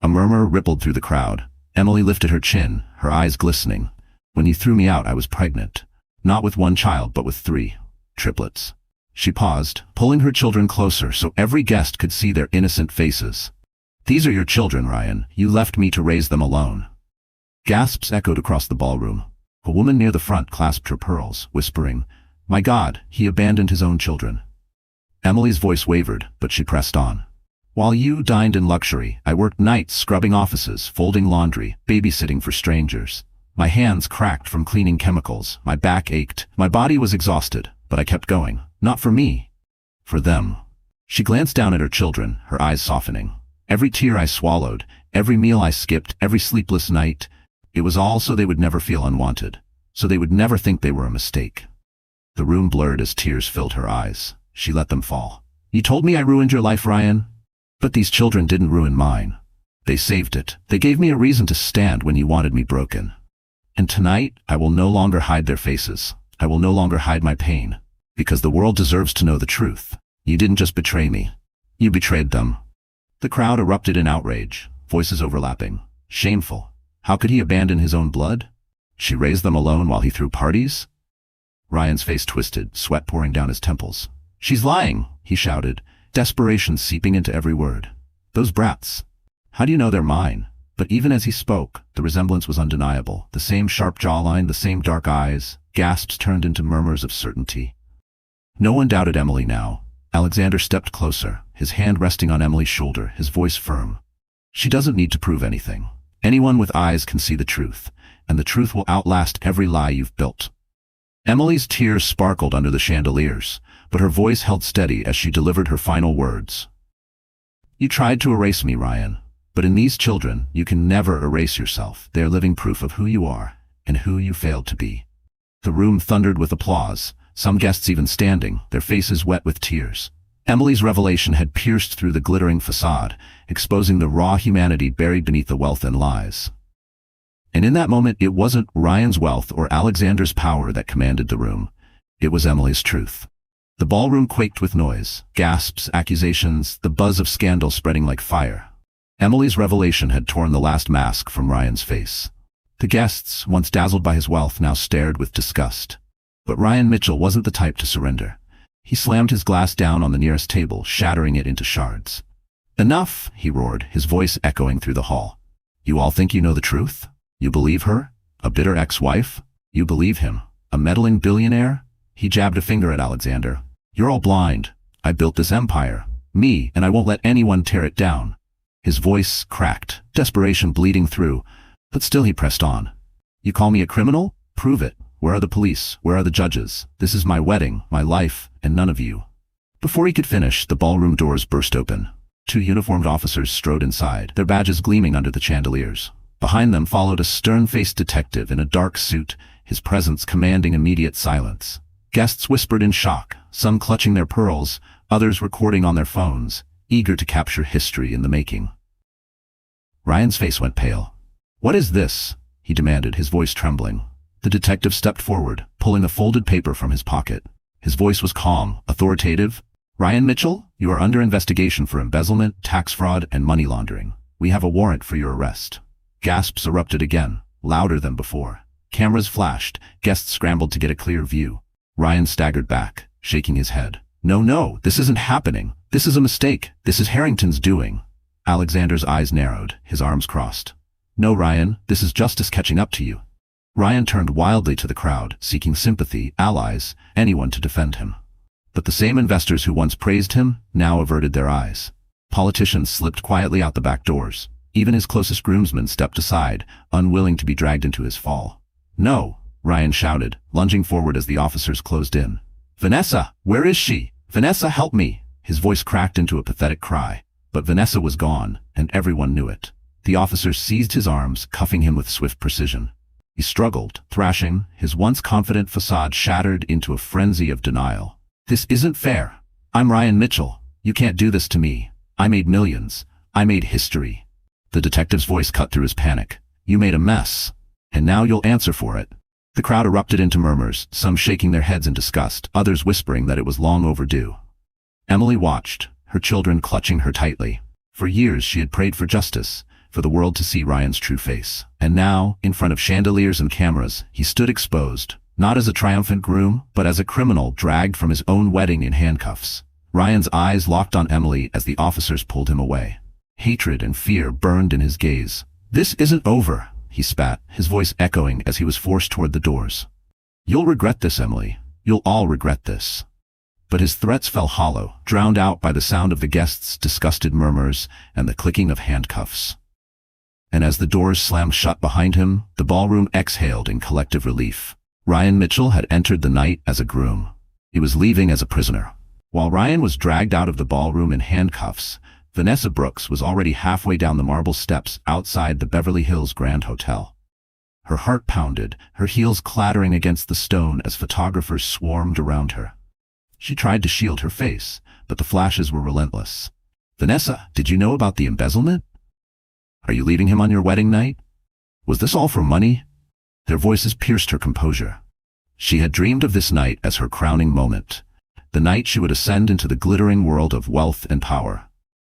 A murmur rippled through the crowd. Emily lifted her chin, her eyes glistening. When you threw me out, I was pregnant. Not with one child, but with 3. Triplets. She paused, pulling her children closer so every guest could see their innocent faces. These are your children, Ryan. You left me to raise them alone. Gasps echoed across the ballroom. A woman near the front clasped her pearls, whispering, My God, he abandoned his own children. Emily's voice wavered, but she pressed on. While you dined in luxury, I worked nights scrubbing offices, folding laundry, babysitting for strangers. My hands cracked from cleaning chemicals, my back ached, my body was exhausted, but I kept going. Not for me. For them. She glanced down at her children, her eyes softening. Every tear I swallowed, every meal I skipped, every sleepless night, it was all so they would never feel unwanted, so they would never think they were a mistake. The room blurred as tears filled her eyes. She let them fall. You told me I ruined your life, Ryan? But these children didn't ruin mine. They saved it. They gave me a reason to stand when you wanted me broken. And tonight, I will no longer hide their faces. I will no longer hide my pain. Because the world deserves to know the truth. You didn't just betray me. You betrayed them. The crowd erupted in outrage, voices overlapping. Shameful. How could he abandon his own blood? She raised them alone while he threw parties? Ryan's face twisted, sweat pouring down his temples. She's lying, he shouted, desperation seeping into every word. Those brats. How do you know they're mine? But even as he spoke, the resemblance was undeniable. The same sharp jawline, the same dark eyes, gasps turned into murmurs of certainty. No one doubted Emily now. Alexander stepped closer, his hand resting on Emily's shoulder, his voice firm. She doesn't need to prove anything. Anyone with eyes can see the truth, and the truth will outlast every lie you've built. Emily's tears sparkled under the chandeliers, but her voice held steady as she delivered her final words. You tried to erase me, Ryan, but in these children, you can never erase yourself. They are living proof of who you are and who you failed to be. The room thundered with applause, some guests even standing, their faces wet with tears. Emily's revelation had pierced through the glittering facade, exposing the raw humanity buried beneath the wealth and lies. And in that moment, it wasn't Ryan's wealth or Alexander's power that commanded the room. It was Emily's truth. The ballroom quaked with noise, gasps, accusations, the buzz of scandal spreading like fire. Emily's revelation had torn the last mask from Ryan's face. The guests, once dazzled by his wealth, now stared with disgust. But Ryan Mitchell wasn't the type to surrender. He slammed his glass down on the nearest table, shattering it into shards. Enough, he roared, his voice echoing through the hall. You all think you know the truth? You believe her? A bitter ex-wife? You believe him? A meddling billionaire? He jabbed a finger at Alexander. You're all blind. I built this empire. Me, and I won't let anyone tear it down. His voice cracked, desperation bleeding through, but still he pressed on. You call me a criminal? Prove it. Where are the police? Where are the judges? This is my wedding, my life, and none of you. Before he could finish, the ballroom doors burst open. 2 uniformed officers strode inside, their badges gleaming under the chandeliers. Behind them followed a stern-faced detective in a dark suit, his presence commanding immediate silence. Guests whispered in shock, some clutching their pearls, others recording on their phones, eager to capture history in the making. Ryan's face went pale. What is this? He demanded, his voice trembling. The detective stepped forward, pulling a folded paper from his pocket. His voice was calm, authoritative. Ryan Mitchell, you are under investigation for embezzlement, tax fraud, and money laundering. We have a warrant for your arrest. Gasps erupted again, louder than before. Cameras flashed, guests scrambled to get a clear view. Ryan staggered back, shaking his head. No, this isn't happening. This is a mistake. This is Harrington's doing. Alexander's eyes narrowed, his arms crossed. No, Ryan, this is justice catching up to you. Ryan turned wildly to the crowd, seeking sympathy, allies, anyone to defend him. But the same investors who once praised him now averted their eyes. Politicians slipped quietly out the back doors. Even his closest groomsmen stepped aside, unwilling to be dragged into his fall. No, Ryan shouted, lunging forward as the officers closed in. Vanessa, where is she? Vanessa, help me! His voice cracked into a pathetic cry. But Vanessa was gone, and everyone knew it. The officers seized his arms, cuffing him with swift precision. He struggled, thrashing, his once confident facade shattered into a frenzy of denial. This isn't fair. I'm Ryan Mitchell. You can't do this to me. I made millions. I made history. The detective's voice cut through his panic. You made a mess. And now you'll answer for it. The crowd erupted into murmurs, some shaking their heads in disgust, others whispering that it was long overdue. Emily watched, her children clutching her tightly. For years she had prayed for justice, for the world to see Ryan's true face. And now, in front of chandeliers and cameras, he stood exposed, not as a triumphant groom, but as a criminal dragged from his own wedding in handcuffs. Ryan's eyes locked on Emily as the officers pulled him away. Hatred and fear burned in his gaze. This isn't over, he spat, his voice echoing as he was forced toward the doors. You'll regret this, Emily. You'll all regret this. But his threats fell hollow, drowned out by the sound of the guests' disgusted murmurs and the clicking of handcuffs. And as the doors slammed shut behind him, the ballroom exhaled in collective relief. Ryan Mitchell had entered the night as a groom. He was leaving as a prisoner. While Ryan was dragged out of the ballroom in handcuffs, Vanessa Brooks was already halfway down the marble steps outside the Beverly Hills Grand Hotel. Her heart pounded, her heels clattering against the stone as photographers swarmed around her. She tried to shield her face, but the flashes were relentless. Vanessa, did you know about the embezzlement? Are you leaving him on your wedding night? Was this all for money? Their voices pierced her composure. She had dreamed of this night as her crowning moment, the night she would ascend into the glittering world of wealth and power.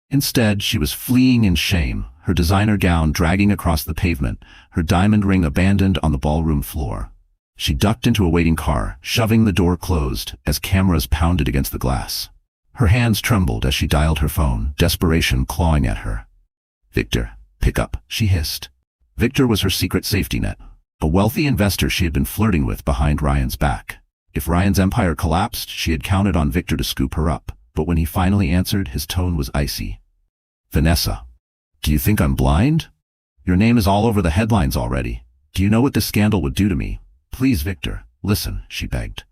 Instead, she was fleeing in shame, her designer gown dragging across the pavement, her diamond ring abandoned on the ballroom floor. She ducked into a waiting car, shoving the door closed as cameras pounded against the glass. Her hands trembled as she dialed her phone, desperation clawing at her. Victor, Pick up, she hissed. Victor was her secret safety net. A wealthy investor she had been flirting with behind Ryan's back. If Ryan's empire collapsed, she had counted on Victor to scoop her up, but when he finally answered, his tone was icy. Vanessa. Do you think I'm blind? Your name is all over the headlines already. Do you know what this scandal would do to me? Please, Victor, listen, she begged.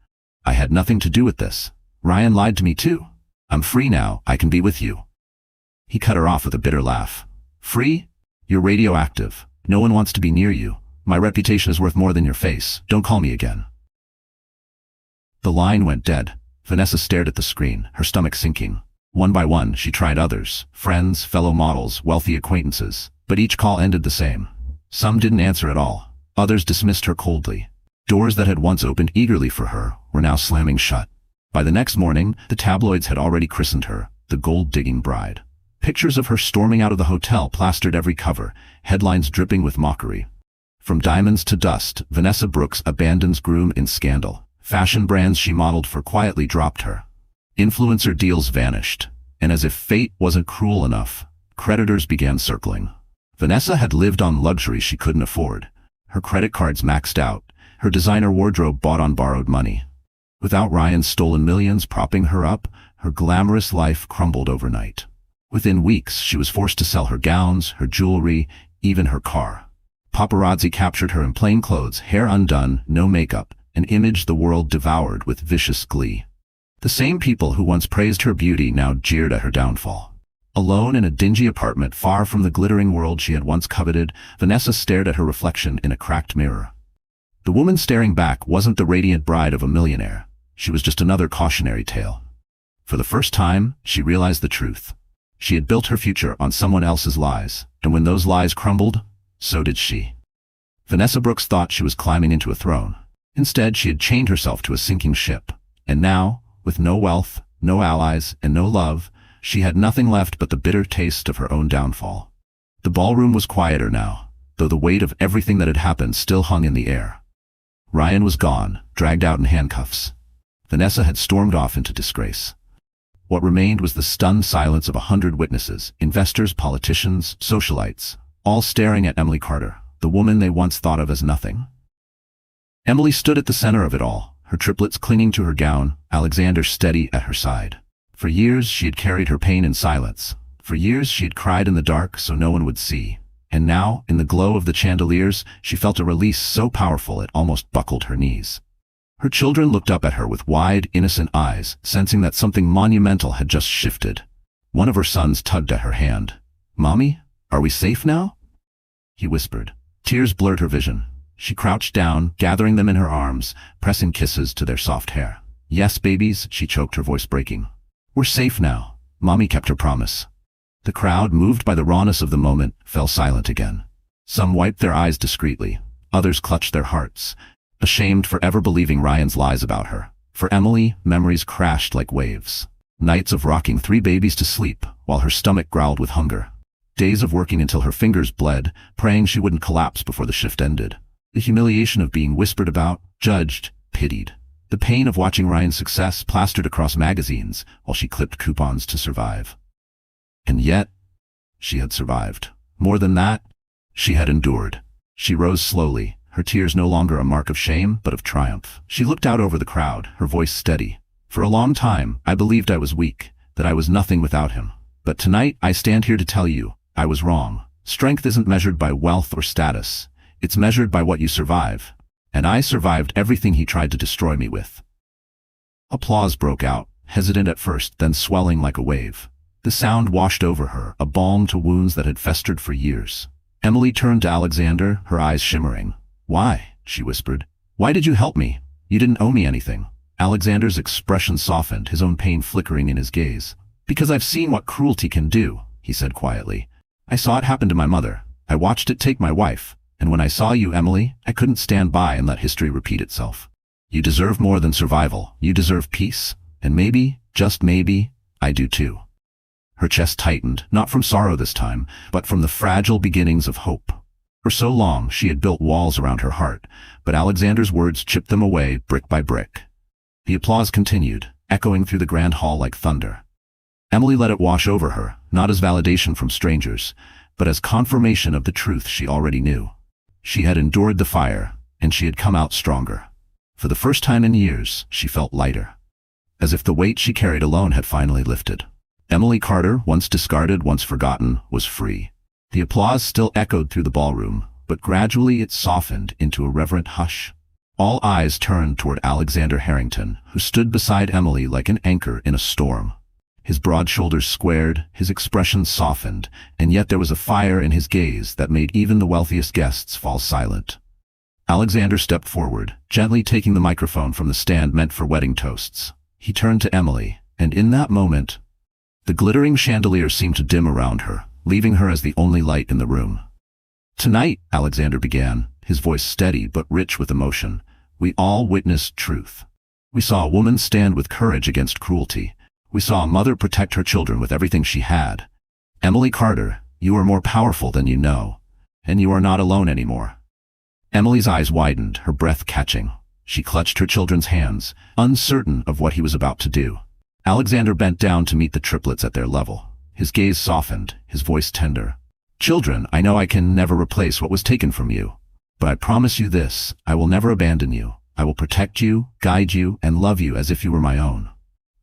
I had nothing to do with this. Ryan lied to me too. I'm free now, I can be with you. He cut her off with a bitter laugh. Free? You're radioactive. No one wants to be near you. My reputation is worth more than your face. Don't call me again. The line went dead. Vanessa stared at the screen, her stomach sinking. One by one, she tried others, friends, fellow models, wealthy acquaintances, but each call ended the same. Some didn't answer at all. Others dismissed her coldly. Doors that had once opened eagerly for her were now slamming shut. By the next morning, the tabloids had already christened her the gold-digging bride. Pictures of her storming out of the hotel plastered every cover, headlines dripping with mockery. From diamonds to dust, Vanessa Brooks abandons groom in scandal. Fashion brands she modeled for quietly dropped her. Influencer deals vanished. And as if fate wasn't cruel enough, creditors began circling. Vanessa had lived on luxury she couldn't afford. Her credit cards maxed out, her designer wardrobe bought on borrowed money. Without Ryan's stolen millions propping her up, her glamorous life crumbled overnight. Within weeks, she was forced to sell her gowns, her jewelry, even her car. Paparazzi captured her in plain clothes, hair undone, no makeup, an image the world devoured with vicious glee. The same people who once praised her beauty now jeered at her downfall. Alone in a dingy apartment far from the glittering world she had once coveted, Vanessa stared at her reflection in a cracked mirror. The woman staring back wasn't the radiant bride of a millionaire. She was just another cautionary tale. For the first time, she realized the truth. She had built her future on someone else's lies, and when those lies crumbled, so did she. Vanessa Brooks thought she was climbing into a throne. Instead, she had chained herself to a sinking ship. And now, with no wealth, no allies, and no love, she had nothing left but the bitter taste of her own downfall. The ballroom was quieter now, though the weight of everything that had happened still hung in the air. Ryan was gone, dragged out in handcuffs. Vanessa had stormed off into disgrace. What remained was the stunned silence of 100 witnesses, investors, politicians, socialites, all staring at Emily Carter, the woman they once thought of as nothing. Emily stood at the center of it all, her triplets clinging to her gown, Alexander steady at her side. For years she had carried her pain in silence. For years she had cried in the dark so no one would see. And now, in the glow of the chandeliers, she felt a release so powerful it almost buckled her knees. Her children looked up at her with wide, innocent eyes, sensing that something monumental had just shifted. One of her sons tugged at her hand. "Mommy, are we safe now?" He whispered. Tears blurred her vision. She crouched down, gathering them in her arms, pressing kisses to their soft hair. "Yes, babies," she choked, her voice breaking. "We're safe now." Mommy kept her promise. The crowd, moved by the rawness of the moment, fell silent again. Some wiped their eyes discreetly. Others clutched their hearts, ashamed for ever believing Ryan's lies about her. For Emily, memories crashed like waves. Nights of rocking 3 babies to sleep, while her stomach growled with hunger. Days of working until her fingers bled, praying she wouldn't collapse before the shift ended. The humiliation of being whispered about, judged, pitied. The pain of watching Ryan's success plastered across magazines while she clipped coupons to survive. And yet, she had survived. More than that, she had endured. She rose slowly, her tears no longer a mark of shame, but of triumph. She looked out over the crowd, her voice steady. For a long time, I believed I was weak, that I was nothing without him. But tonight, I stand here to tell you, I was wrong. Strength isn't measured by wealth or status. It's measured by what you survive. And I survived everything he tried to destroy me with. Applause broke out, hesitant at first, then swelling like a wave. The sound washed over her, a balm to wounds that had festered for years. Emily turned to Alexander, her eyes shimmering. "Why?" she whispered. "Why did you help me? You didn't owe me anything." Alexander's expression softened, his own pain flickering in his gaze. "Because I've seen what cruelty can do," he said quietly. "I saw it happen to my mother. I watched it take my wife. And when I saw you, Emily, I couldn't stand by and let history repeat itself. You deserve more than survival. You deserve peace. And maybe, just maybe, I do too." Her chest tightened, not from sorrow this time, but from the fragile beginnings of hope. For so long, she had built walls around her heart, but Alexander's words chipped them away brick by brick. The applause continued, echoing through the grand hall like thunder. Emily let it wash over her, not as validation from strangers, but as confirmation of the truth she already knew. She had endured the fire, and she had come out stronger. For the first time in years, she felt lighter, as if the weight she carried alone had finally lifted. Emily Carter, once discarded, once forgotten, was free. The applause still echoed through the ballroom, but gradually it softened into a reverent hush. All eyes turned toward Alexander Harrington, who stood beside Emily like an anchor in a storm. His broad shoulders squared, his expression softened, and yet there was a fire in his gaze that made even the wealthiest guests fall silent. Alexander stepped forward, gently taking the microphone from the stand meant for wedding toasts. He turned to Emily, and in that moment, the glittering chandelier seemed to dim around her, leaving her as the only light in the room. "Tonight," Alexander began, his voice steady but rich with emotion, "we all witnessed truth. We saw a woman stand with courage against cruelty. We saw a mother protect her children with everything she had. Emily Carter, you are more powerful than you know, and you are not alone anymore." Emily's eyes widened, her breath catching. She clutched her children's hands, uncertain of what he was about to do. Alexander bent down to meet the triplets at their level. His gaze softened, his voice tender. "Children, I know I can never replace what was taken from you. But I promise you this, I will never abandon you. I will protect you, guide you, and love you as if you were my own."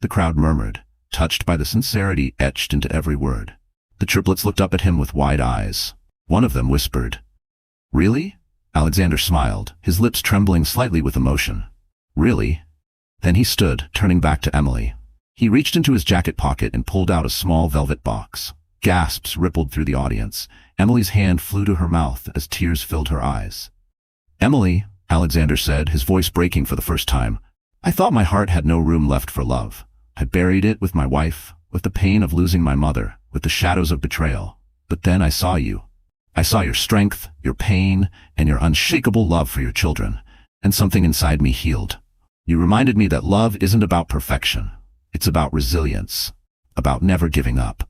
The crowd murmured, touched by the sincerity etched into every word. The triplets looked up at him with wide eyes. One of them whispered, "Really?" Alexander smiled, his lips trembling slightly with emotion. "Really?" Then he stood, turning back to Emily. He reached into his jacket pocket and pulled out a small velvet box. Gasps rippled through the audience. Emily's hand flew to her mouth as tears filled her eyes. "Emily," Alexander said, his voice breaking for the first time, "I thought my heart had no room left for love. I buried it with my wife, with the pain of losing my mother, with the shadows of betrayal. But then I saw you. I saw your strength, your pain, and your unshakable love for your children, and something inside me healed. You reminded me that love isn't about perfection. It's about resilience, about never giving up."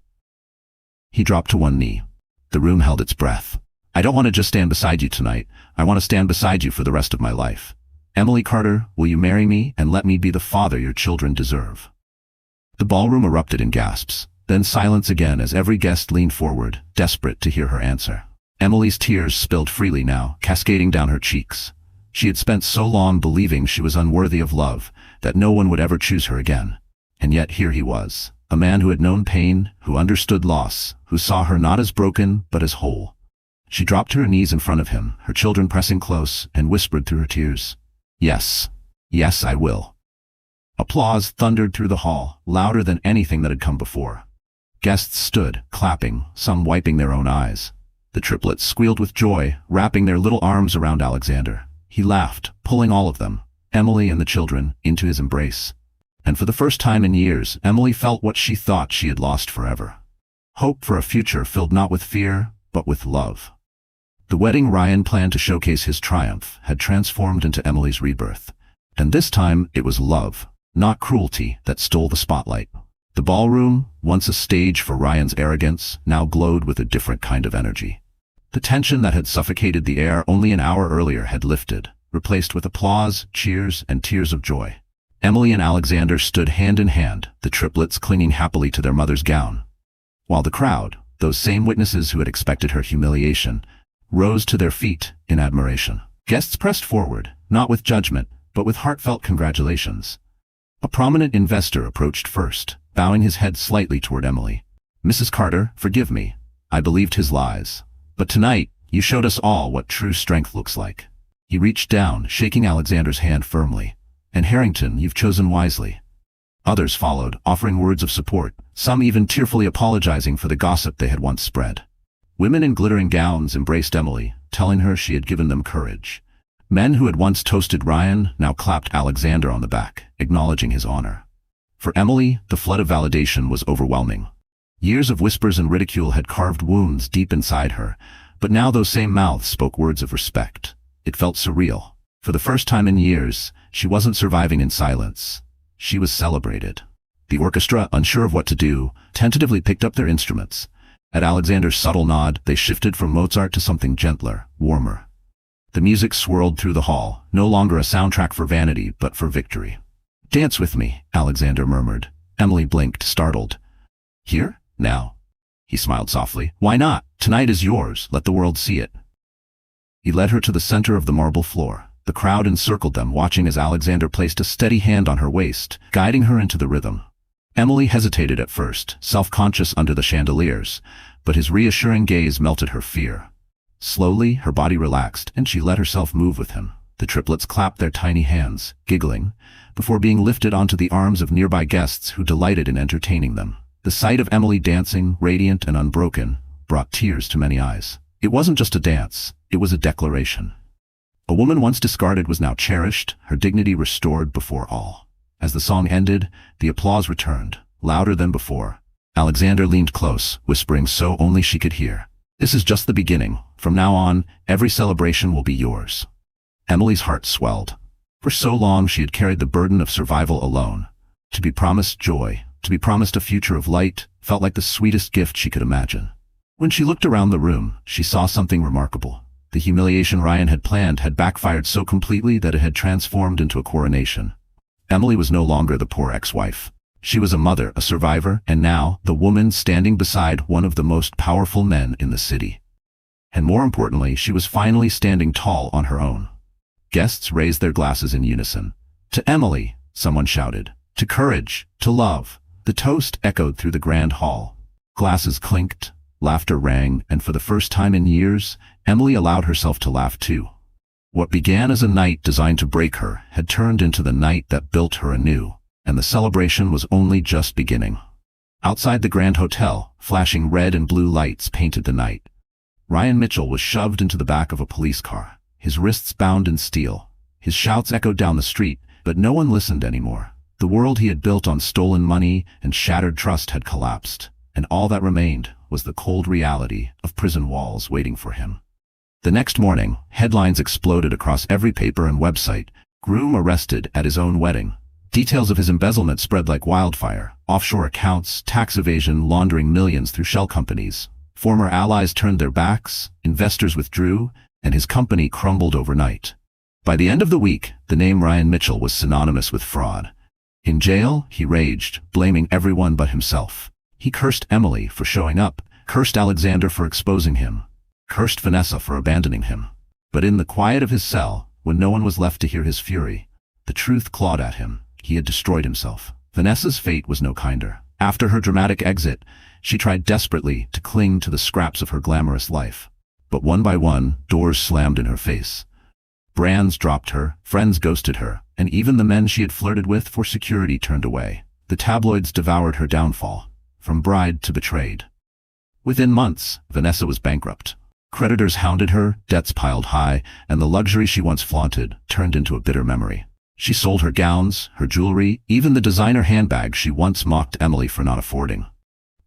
He dropped to one knee. The room held its breath. "I don't want to just stand beside you tonight. I want to stand beside you for the rest of my life. Emily Carter, will you marry me and let me be the father your children deserve?" The ballroom erupted in gasps, then silence again as every guest leaned forward, desperate to hear her answer. Emily's tears spilled freely now, cascading down her cheeks. She had spent so long believing she was unworthy of love, that no one would ever choose her again. And yet here he was, a man who had known pain, who understood loss, who saw her not as broken, but as whole. She dropped to her knees in front of him, her children pressing close, and whispered through her tears, "Yes, yes, I will." Applause thundered through the hall, louder than anything that had come before. Guests stood, clapping, some wiping their own eyes. The triplets squealed with joy, wrapping their little arms around Alexander. He laughed, pulling all of them, Emily and the children, into his embrace. And for the first time in years, Emily felt what she thought she had lost forever. Hope for a future filled not with fear, but with love. The wedding Ryan planned to showcase his triumph had transformed into Emily's rebirth. And this time it was love, not cruelty, that stole the spotlight. The ballroom, once a stage for Ryan's arrogance, now glowed with a different kind of energy. The tension that had suffocated the air only an hour earlier had lifted, replaced with applause, cheers, and tears of joy. Emily and Alexander stood hand in hand, the triplets clinging happily to their mother's gown. While the crowd, those same witnesses who had expected her humiliation, rose to their feet in admiration. Guests pressed forward, not with judgment, but with heartfelt congratulations. A prominent investor approached first, bowing his head slightly toward Emily. "Mrs. Carter, forgive me. I believed his lies. But tonight, you showed us all what true strength looks like." He reached down, shaking Alexander's hand firmly. "And Harrington, you've chosen wisely." Others followed, offering words of support, some even tearfully apologizing for the gossip they had once spread. Women in glittering gowns embraced Emily, telling her she had given them courage. Men who had once toasted Ryan now clapped Alexander on the back, acknowledging his honor. For Emily, the flood of validation was overwhelming. Years of whispers and ridicule had carved wounds deep inside her, but now those same mouths spoke words of respect. It felt surreal. For the first time in years, she wasn't surviving in silence. She was celebrated. The orchestra, unsure of what to do, tentatively picked up their instruments. At Alexander's subtle nod, they shifted from Mozart to something gentler, warmer. The music swirled through the hall, no longer a soundtrack for vanity, but for victory. "Dance with me," Alexander murmured. Emily blinked, startled. "Here? Now?" He smiled softly. Why not? Tonight is yours. Let the world see it. He led her to the center of the marble floor. The crowd encircled them, watching as Alexander placed a steady hand on her waist, guiding her into the rhythm. Emily hesitated at first, self-conscious under the chandeliers, but his reassuring gaze melted her fear. Slowly, her body relaxed, and she let herself move with him. The triplets clapped their tiny hands, giggling, before being lifted onto the arms of nearby guests who delighted in entertaining them. The sight of Emily dancing, radiant and unbroken, brought tears to many eyes. It wasn't just a dance, it was a declaration. A woman once discarded was now cherished, her dignity restored before all. As the song ended, the applause returned, louder than before. Alexander leaned close, whispering so only she could hear. This is just the beginning. From now on, every celebration will be yours. Emily's heart swelled. For so long she had carried the burden of survival alone. To be promised joy, to be promised a future of light, felt like the sweetest gift she could imagine. When she looked around the room, she saw something remarkable. The humiliation Ryan had planned had backfired so completely that it had transformed into a coronation. Emily was no longer the poor ex-wife. She was a mother, a survivor, and now, the woman standing beside one of the most powerful men in the city. And more importantly, she was finally standing tall on her own. Guests raised their glasses in unison. To Emily, someone shouted. To courage, to love. The toast echoed through the grand hall. Glasses clinked, laughter rang, and for the first time in years, Emily allowed herself to laugh too. What began as a night designed to break her had turned into the night that built her anew, and the celebration was only just beginning. Outside the Grand Hotel, flashing red and blue lights painted the night. Ryan Mitchell was shoved into the back of a police car, his wrists bound in steel. His shouts echoed down the street, but no one listened anymore. The world he had built on stolen money and shattered trust had collapsed, and all that remained was the cold reality of prison walls waiting for him. The next morning, headlines exploded across every paper and website. Groom arrested at his own wedding. Details of his embezzlement spread like wildfire. Offshore accounts, tax evasion, laundering millions through shell companies. Former allies turned their backs, investors withdrew, and his company crumbled overnight. By the end of the week, the name Ryan Mitchell was synonymous with fraud. In jail, he raged, blaming everyone but himself. He cursed Emily for showing up, cursed Alexander for exposing him, cursed Vanessa for abandoning him. But in the quiet of his cell, when no one was left to hear his fury, the truth clawed at him. He had destroyed himself. Vanessa's fate was no kinder. After her dramatic exit, she tried desperately to cling to the scraps of her glamorous life. But one by one, doors slammed in her face. Brands dropped her, friends ghosted her, and even the men she had flirted with for security turned away. The tabloids devoured her downfall, from bride to betrayed. Within months, Vanessa was bankrupt. Creditors hounded her, debts piled high, and the luxury she once flaunted turned into a bitter memory. She sold her gowns, her jewelry, even the designer handbag she once mocked Emily for not affording.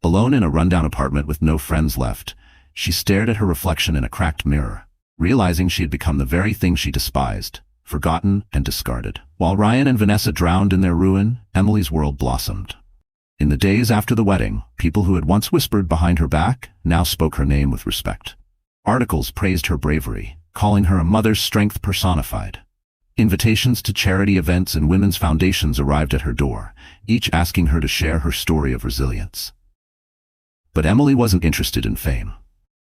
Alone in a rundown apartment with no friends left, she stared at her reflection in a cracked mirror, realizing she had become the very thing she despised, forgotten and discarded. While Ryan and Vanessa drowned in their ruin, Emily's world blossomed. In the days after the wedding, people who had once whispered behind her back now spoke her name with respect. Articles praised her bravery, calling her a mother's strength personified. Invitations to charity events and women's foundations arrived at her door, each asking her to share her story of resilience. But Emily wasn't interested in fame.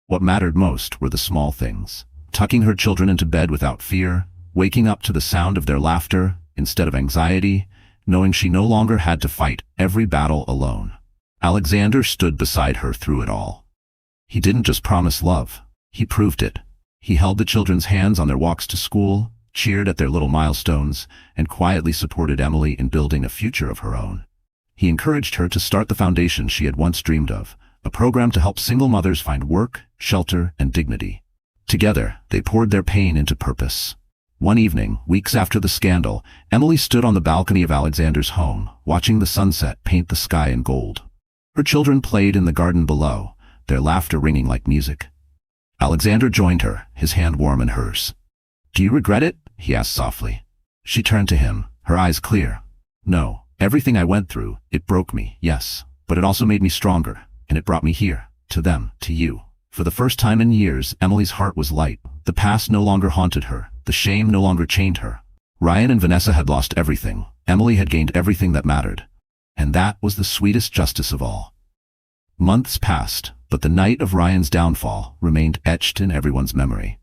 What mattered most were the small things. Tucking her children into bed without fear, waking up to the sound of their laughter instead of anxiety, knowing she no longer had to fight every battle alone. Alexander stood beside her through it all. He didn't just promise love, he proved it. He held the children's hands on their walks to school, cheered at their little milestones, and quietly supported Emily in building a future of her own. He encouraged her to start the foundation she had once dreamed of, a program to help single mothers find work, shelter, and dignity. Together, they poured their pain into purpose. One evening, weeks after the scandal, Emily stood on the balcony of Alexander's home, watching the sunset paint the sky in gold. Her children played in the garden below, their laughter ringing like music. Alexander joined her, his hand warm in hers. "Do you regret it?" he asked softly. She turned to him, her eyes clear. "No, everything I went through, it broke me, yes, but it also made me stronger, and it brought me here, to them, to you." For the first time in years, Emily's heart was light. The past no longer haunted her, the shame no longer chained her. Ryan and Vanessa had lost everything, Emily had gained everything that mattered. And that was the sweetest justice of all. Months passed, but the night of Ryan's downfall remained etched in everyone's memory.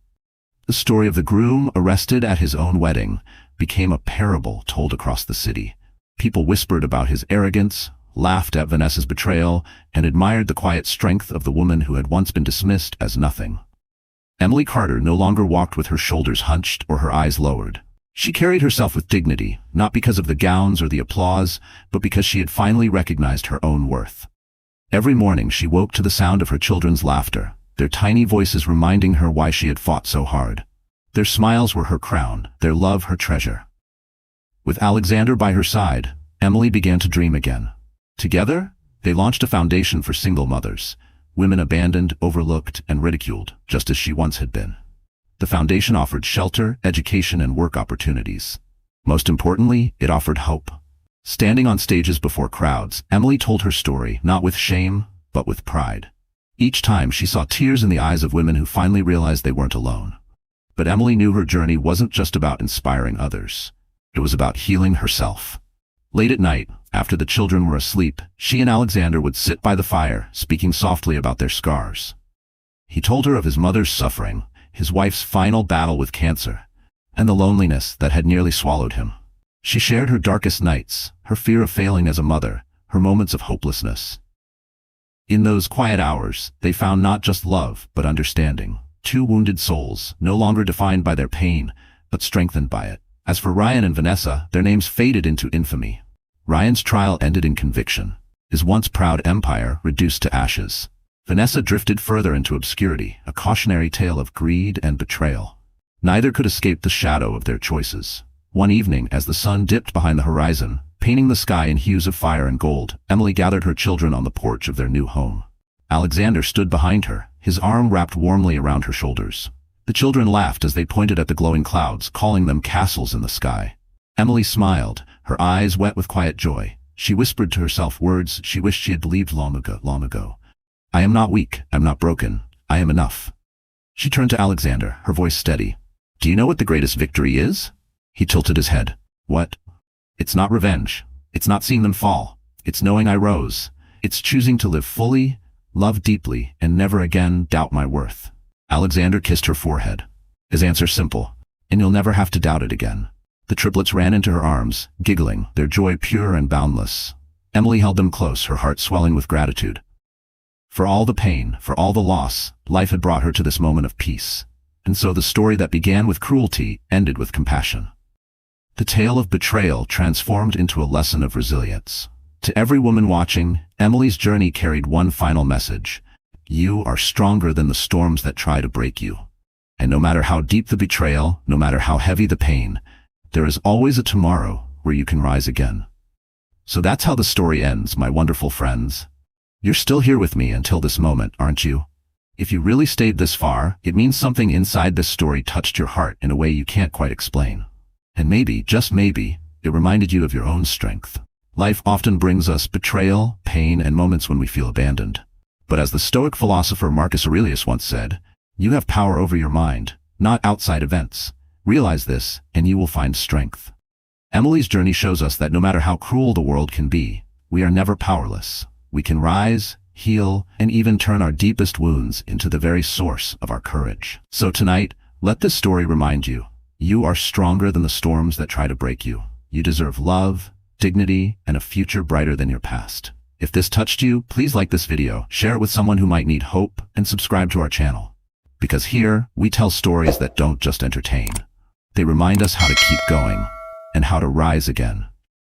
The story of the groom arrested at his own wedding became a parable told across the city. People whispered about his arrogance, laughed at Vanessa's betrayal, and admired the quiet strength of the woman who had once been dismissed as nothing. Emily Carter no longer walked with her shoulders hunched or her eyes lowered. She carried herself with dignity, not because of the gowns or the applause, but because she had finally recognized her own worth. Every morning she woke to the sound of her children's laughter, their tiny voices reminding her why she had fought so hard. Their smiles were her crown, their love her treasure. With Alexander by her side, Emily began to dream again. Together, they launched a foundation for single mothers, women abandoned, overlooked, and ridiculed, just as she once had been. The foundation offered shelter, education, and work opportunities. Most importantly, it offered hope. Standing on stages before crowds, Emily told her story, not with shame, but with pride. Each time she saw tears in the eyes of women who finally realized they weren't alone. But Emily knew her journey wasn't just about inspiring others. It was about healing herself. Late at night, after the children were asleep, she and Alexander would sit by the fire, speaking softly about their scars. He told her of his mother's suffering, his wife's final battle with cancer, and the loneliness that had nearly swallowed him. She shared her darkest nights, her fear of failing as a mother, her moments of hopelessness. In those quiet hours, they found not just love, but understanding. Two wounded souls, no longer defined by their pain, but strengthened by it. As for Ryan and Vanessa, their names faded into infamy. Ryan's trial ended in conviction, his once proud empire reduced to ashes. Vanessa drifted further into obscurity, a cautionary tale of greed and betrayal. Neither could escape the shadow of their choices. One evening, as the sun dipped behind the horizon, painting the sky in hues of fire and gold, Emily gathered her children on the porch of their new home. Alexander stood behind her, his arm wrapped warmly around her shoulders. The children laughed as they pointed at the glowing clouds, calling them castles in the sky. Emily smiled, her eyes wet with quiet joy. She whispered to herself words she wished she had believed long ago. I am not weak, I'm not broken, I am enough. She turned to Alexander, her voice steady. Do you know what the greatest victory is? He tilted his head. What? It's not revenge. It's not seeing them fall. It's knowing I rose. It's choosing to live fully, love deeply, and never again doubt my worth. Alexander kissed her forehead. His answer simple. And you'll never have to doubt it again. The triplets ran into her arms, giggling, their joy pure and boundless. Emily held them close, her heart swelling with gratitude. For all the pain, for all the loss, life had brought her to this moment of peace. And so the story that began with cruelty ended with compassion. The tale of betrayal transformed into a lesson of resilience. To every woman watching, Emily's journey carried one final message. You are stronger than the storms that try to break you. And no matter how deep the betrayal, no matter how heavy the pain, there is always a tomorrow where you can rise again. So that's how the story ends, my wonderful friends. You're still here with me until this moment, aren't you? If you really stayed this far, it means something inside this story touched your heart in a way you can't quite explain. And maybe, just maybe, it reminded you of your own strength. Life often brings us betrayal, pain, and moments when we feel abandoned. But as the Stoic philosopher Marcus Aurelius once said, you have power over your mind, not outside events. Realize this, and you will find strength. Emily's journey shows us that no matter how cruel the world can be, we are never powerless. We can rise, heal, and even turn our deepest wounds into the very source of our courage. So tonight, let this story remind you, you are stronger than the storms that try to break you. You deserve love, dignity, and a future brighter than your past. If this touched you, please like this video, share it with someone who might need hope, and subscribe to our channel. Because here, we tell stories that don't just entertain. They remind us how to keep going, and how to rise again.